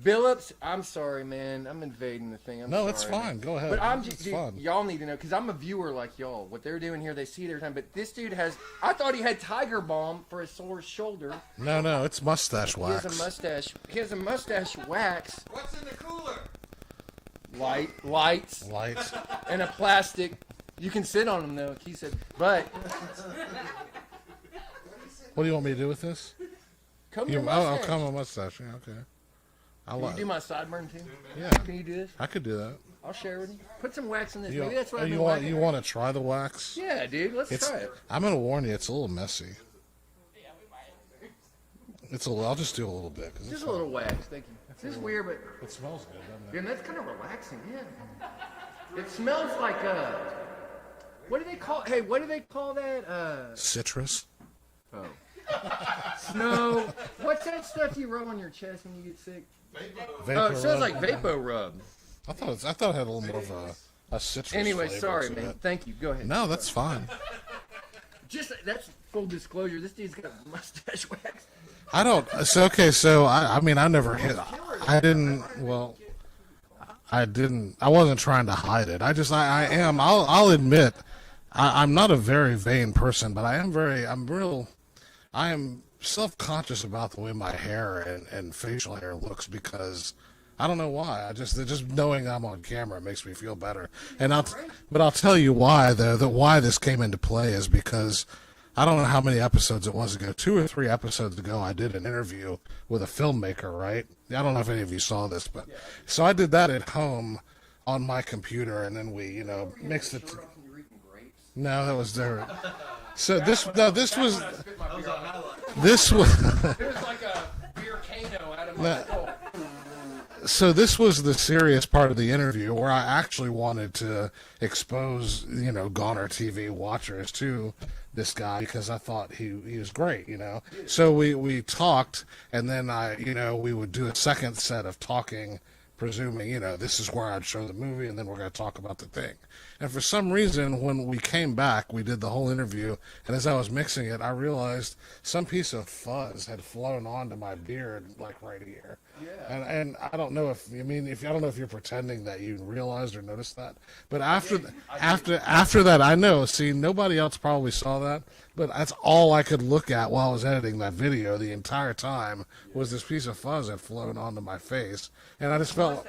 Billups, I'm sorry, man. I'm invading the thing. No, sorry, it's fine. Man. Go ahead. But I'm It's just, dude, fun. y'all need to know, because I'm a viewer like y'all. What they're doing here, they see it every time. But this dude has, I thought he had Tiger Balm for a sore shoulder. No, it's mustache wax. He has a mustache. He has a mustache wax. What's in the cooler? Lights. And a plastic. You can sit on them, though, he said. But. What do you want me to do with this? Comb your mustache. I'll comb my mustache. Yeah, okay. Can you do my sideburn too? Yeah. Can you do this? I could do that. I'll share with you. Put some wax in this. You, Maybe that's what I've been you want lacking. you want to try the wax? Yeah, dude. Let's try it. I'm gonna warn you, it's a little messy. I'll just do a little bit. Just a little wax. Thank you. This is weird, but it smells good, doesn't it? Yeah, and that's kind of relaxing. Yeah. It smells like what do they call? Hey, what do they call that? Citrus. Oh. Snow. What's that stuff you rub on your chest when you get sick? Vapor it smells rub. like Vapo Rub. I thought it had a little more of a citrus. Anyway, flavor sorry, to man. it. Thank you. Go ahead. No, that's fine. Just that's full disclosure. This dude's got mustache wax. I don't. So I mean, I never hit. I didn't. Well, I didn't. I wasn't trying to hide it. I am. I'll admit, I'm not a very vain person, but I am self-conscious about the way my hair and facial hair looks because I don't know why. Just knowing I'm on camera makes me feel better. But I'll tell you why why this came into play is because I don't know how many episodes it was ago. 2 or 3 episodes ago, I did an interview with a filmmaker, right? I don't know if any of you saw this, but so I did that at home on my computer, and then we, mixed it. No, that was there. So this was. It was like a beer cano out of my skull. So this was the serious part of the interview where I actually wanted to expose, Goner TV watchers to this guy because I thought he was great, So we talked, and then we would do a second set of talking, presuming, this is where I'd show the movie, and then we're going to talk about the thing. And for some reason, when we came back, we did the whole interview, and as I was mixing it, I realized some piece of fuzz had flown onto my beard, like right here. Yeah. And I don't know if I don't know if you're pretending that you realized or noticed that, but after that, I know. See, nobody else probably saw that, but that's all I could look at while I was editing that video the entire time was this piece of fuzz had flown onto my face, and I just felt.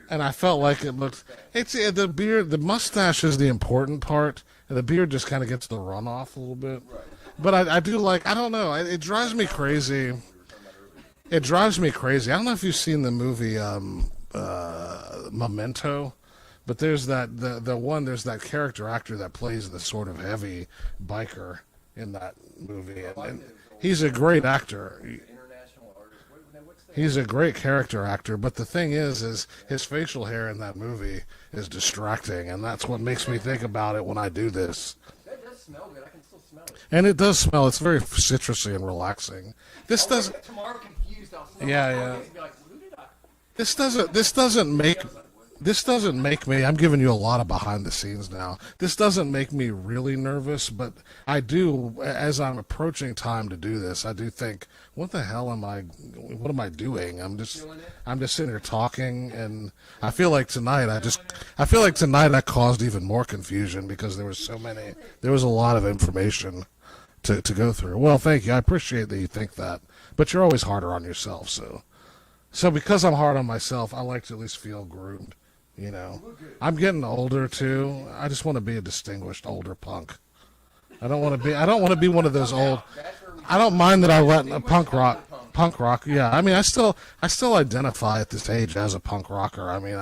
And I felt like it looked. It's the beard. The mustache is the important part, and the beard just kind of gets the runoff a little bit. Right. But I do like. I don't know. It drives me crazy. It drives me crazy. I don't know if you've seen the movie Memento, but there's there's that character actor that plays the sort of heavy biker in that movie, and he's a great actor. He's a great character actor, but the thing is his facial hair in that movie is distracting, and that's what makes me think about it when I do this. That does smell good. I can still smell it. And it does smell. It's very citrusy and relaxing. This doesn't. Tomorrow confused. I'll smell Yeah. This doesn't make. this doesn't make me, I'm giving you a lot of behind the scenes now. This doesn't make me really nervous, but I do, as I'm approaching time to do this, I do think, what am I doing? I'm just sitting here talking, and I feel like tonight I caused even more confusion because there was a lot of information to go through. Well, thank you. I appreciate that you think that, but you're always harder on yourself, so because I'm hard on myself, I like to at least feel groomed. You know, I'm getting older too. I just want to be a distinguished older punk. I don't want to be one of those old. I don't mind that I let a punk rock. Yeah, I mean, I still identify at this age as a punk rocker. I mean,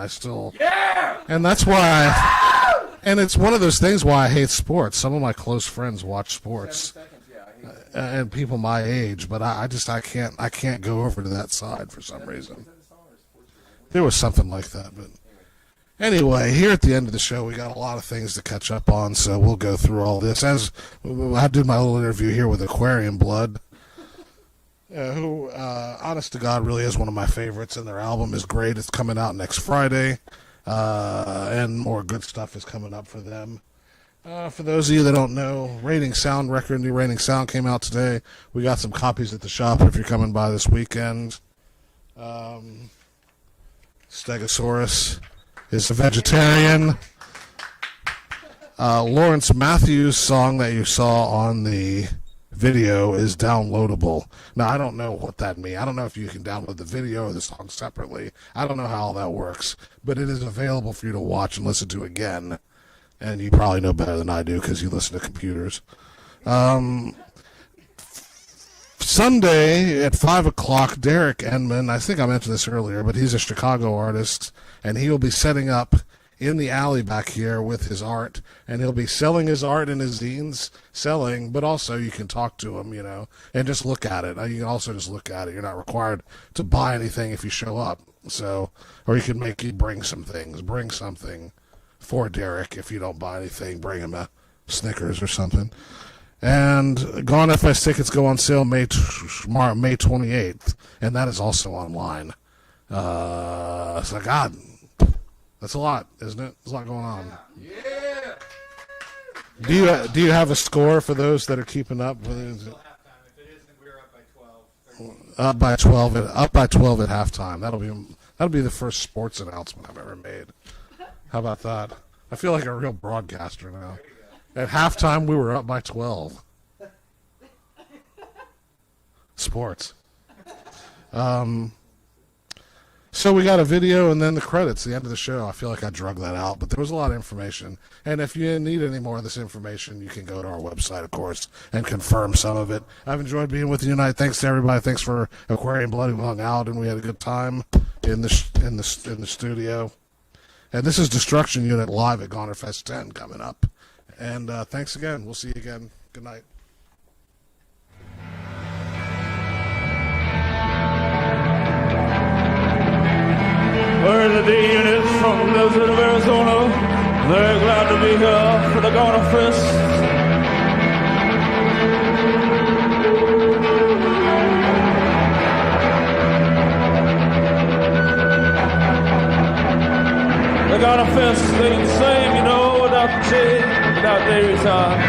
and that's why. And it's one of those things why I hate sports. Some of my close friends watch sports, and people my age, but I can't go over to that side for some reason. There was something like that, but. Anyway, here at the end of the show, we got a lot of things to catch up on, so we'll go through all this. As I did my little interview here with Aquarian Blood, who, honest to God, really is one of my favorites, and their album is great. It's coming out next Friday, and more good stuff is coming up for them. For those of you that don't know, Raining Sound record, new Raining Sound came out today. We got some copies at the shop if you're coming by this weekend. Stegosaurus is a vegetarian. Lawrence Matthews' song that you saw on the video is downloadable. Now, I don't know what that means. I don't know if you can download the video or the song separately. I don't know how all that works, but it is available for you to watch and listen to again. And you probably know better than I do because you listen to computers. Sunday at 5 o'clock, Derek Enman, I think I mentioned this earlier, but he's a Chicago artist, and he will be setting up in the alley back here with his art, and he'll be selling his art and his zines, but also you can talk to him, and just look at it. You can also just look at it. You're not required to buy anything if you show up. So, or you can bring some things. Bring something for Derek. If you don't buy anything, bring him a Snickers or something. And Gone FS tickets go on sale May 28th, and that is also online. So God, that's a lot, isn't it? There's a lot going on. Yeah. Do you have a score for those that are keeping up? Up by 12 at halftime. That'll be the first sports announcement I've ever made. How about that? I feel like a real broadcaster now. At halftime, we were up by 12. Sports. So we got a video and then the credits, the end of the show. I feel like I drug that out, but there was a lot of information. And if you need any more of this information, you can go to our website, of course, and confirm some of it. I've enjoyed being with you tonight. Thanks to everybody. Thanks for Aquarian Blood who hung out, and we had a good time in the studio. And this is Destruction Unit live at Goner Fest 10 coming up. And thanks again. We'll see you again. Good night. We're the D units from the desert of Arizona. They're glad to be here for the Goner Fest. The Goner Fest ain't the same, without the Chaz, without David time.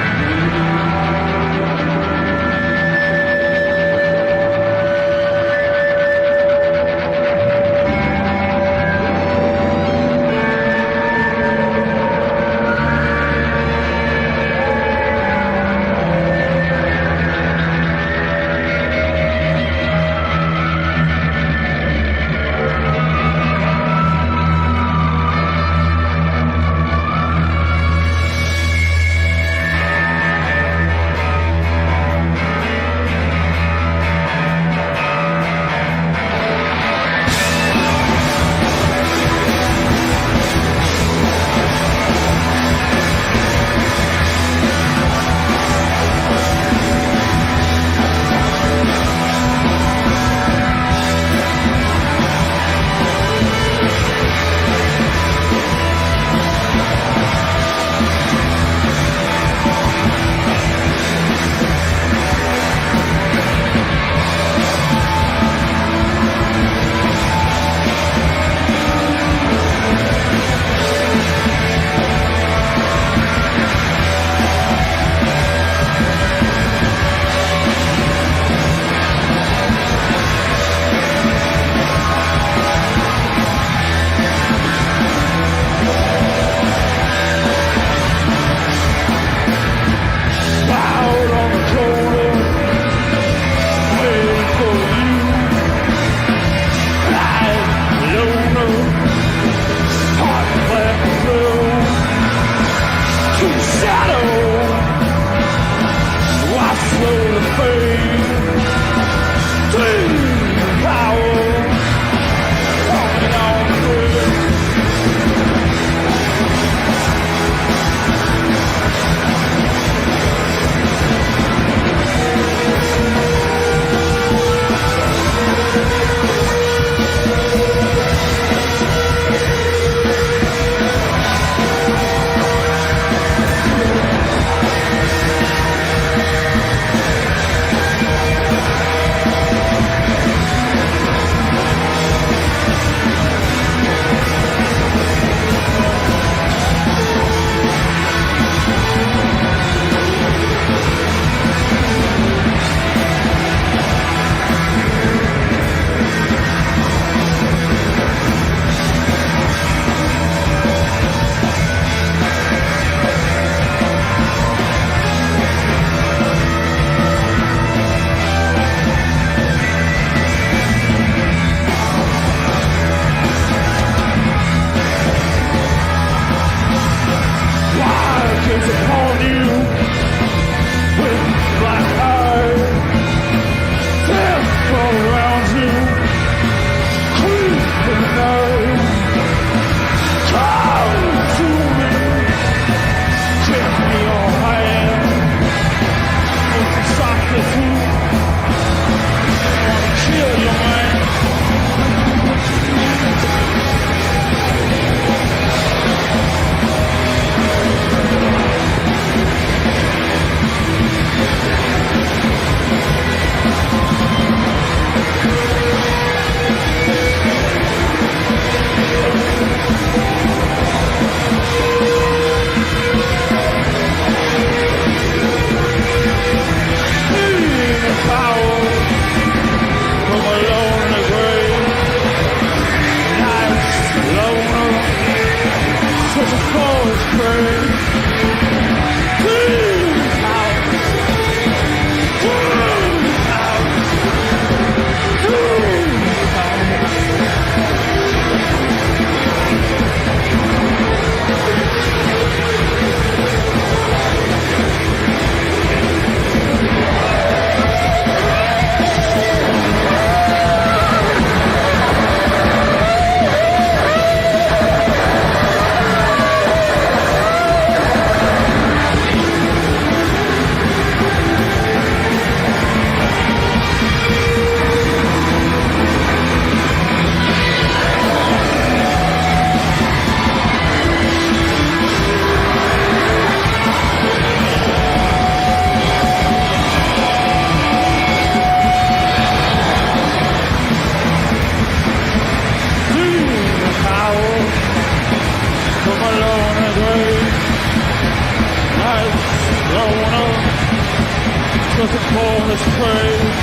Just a chorus praise.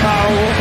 Power.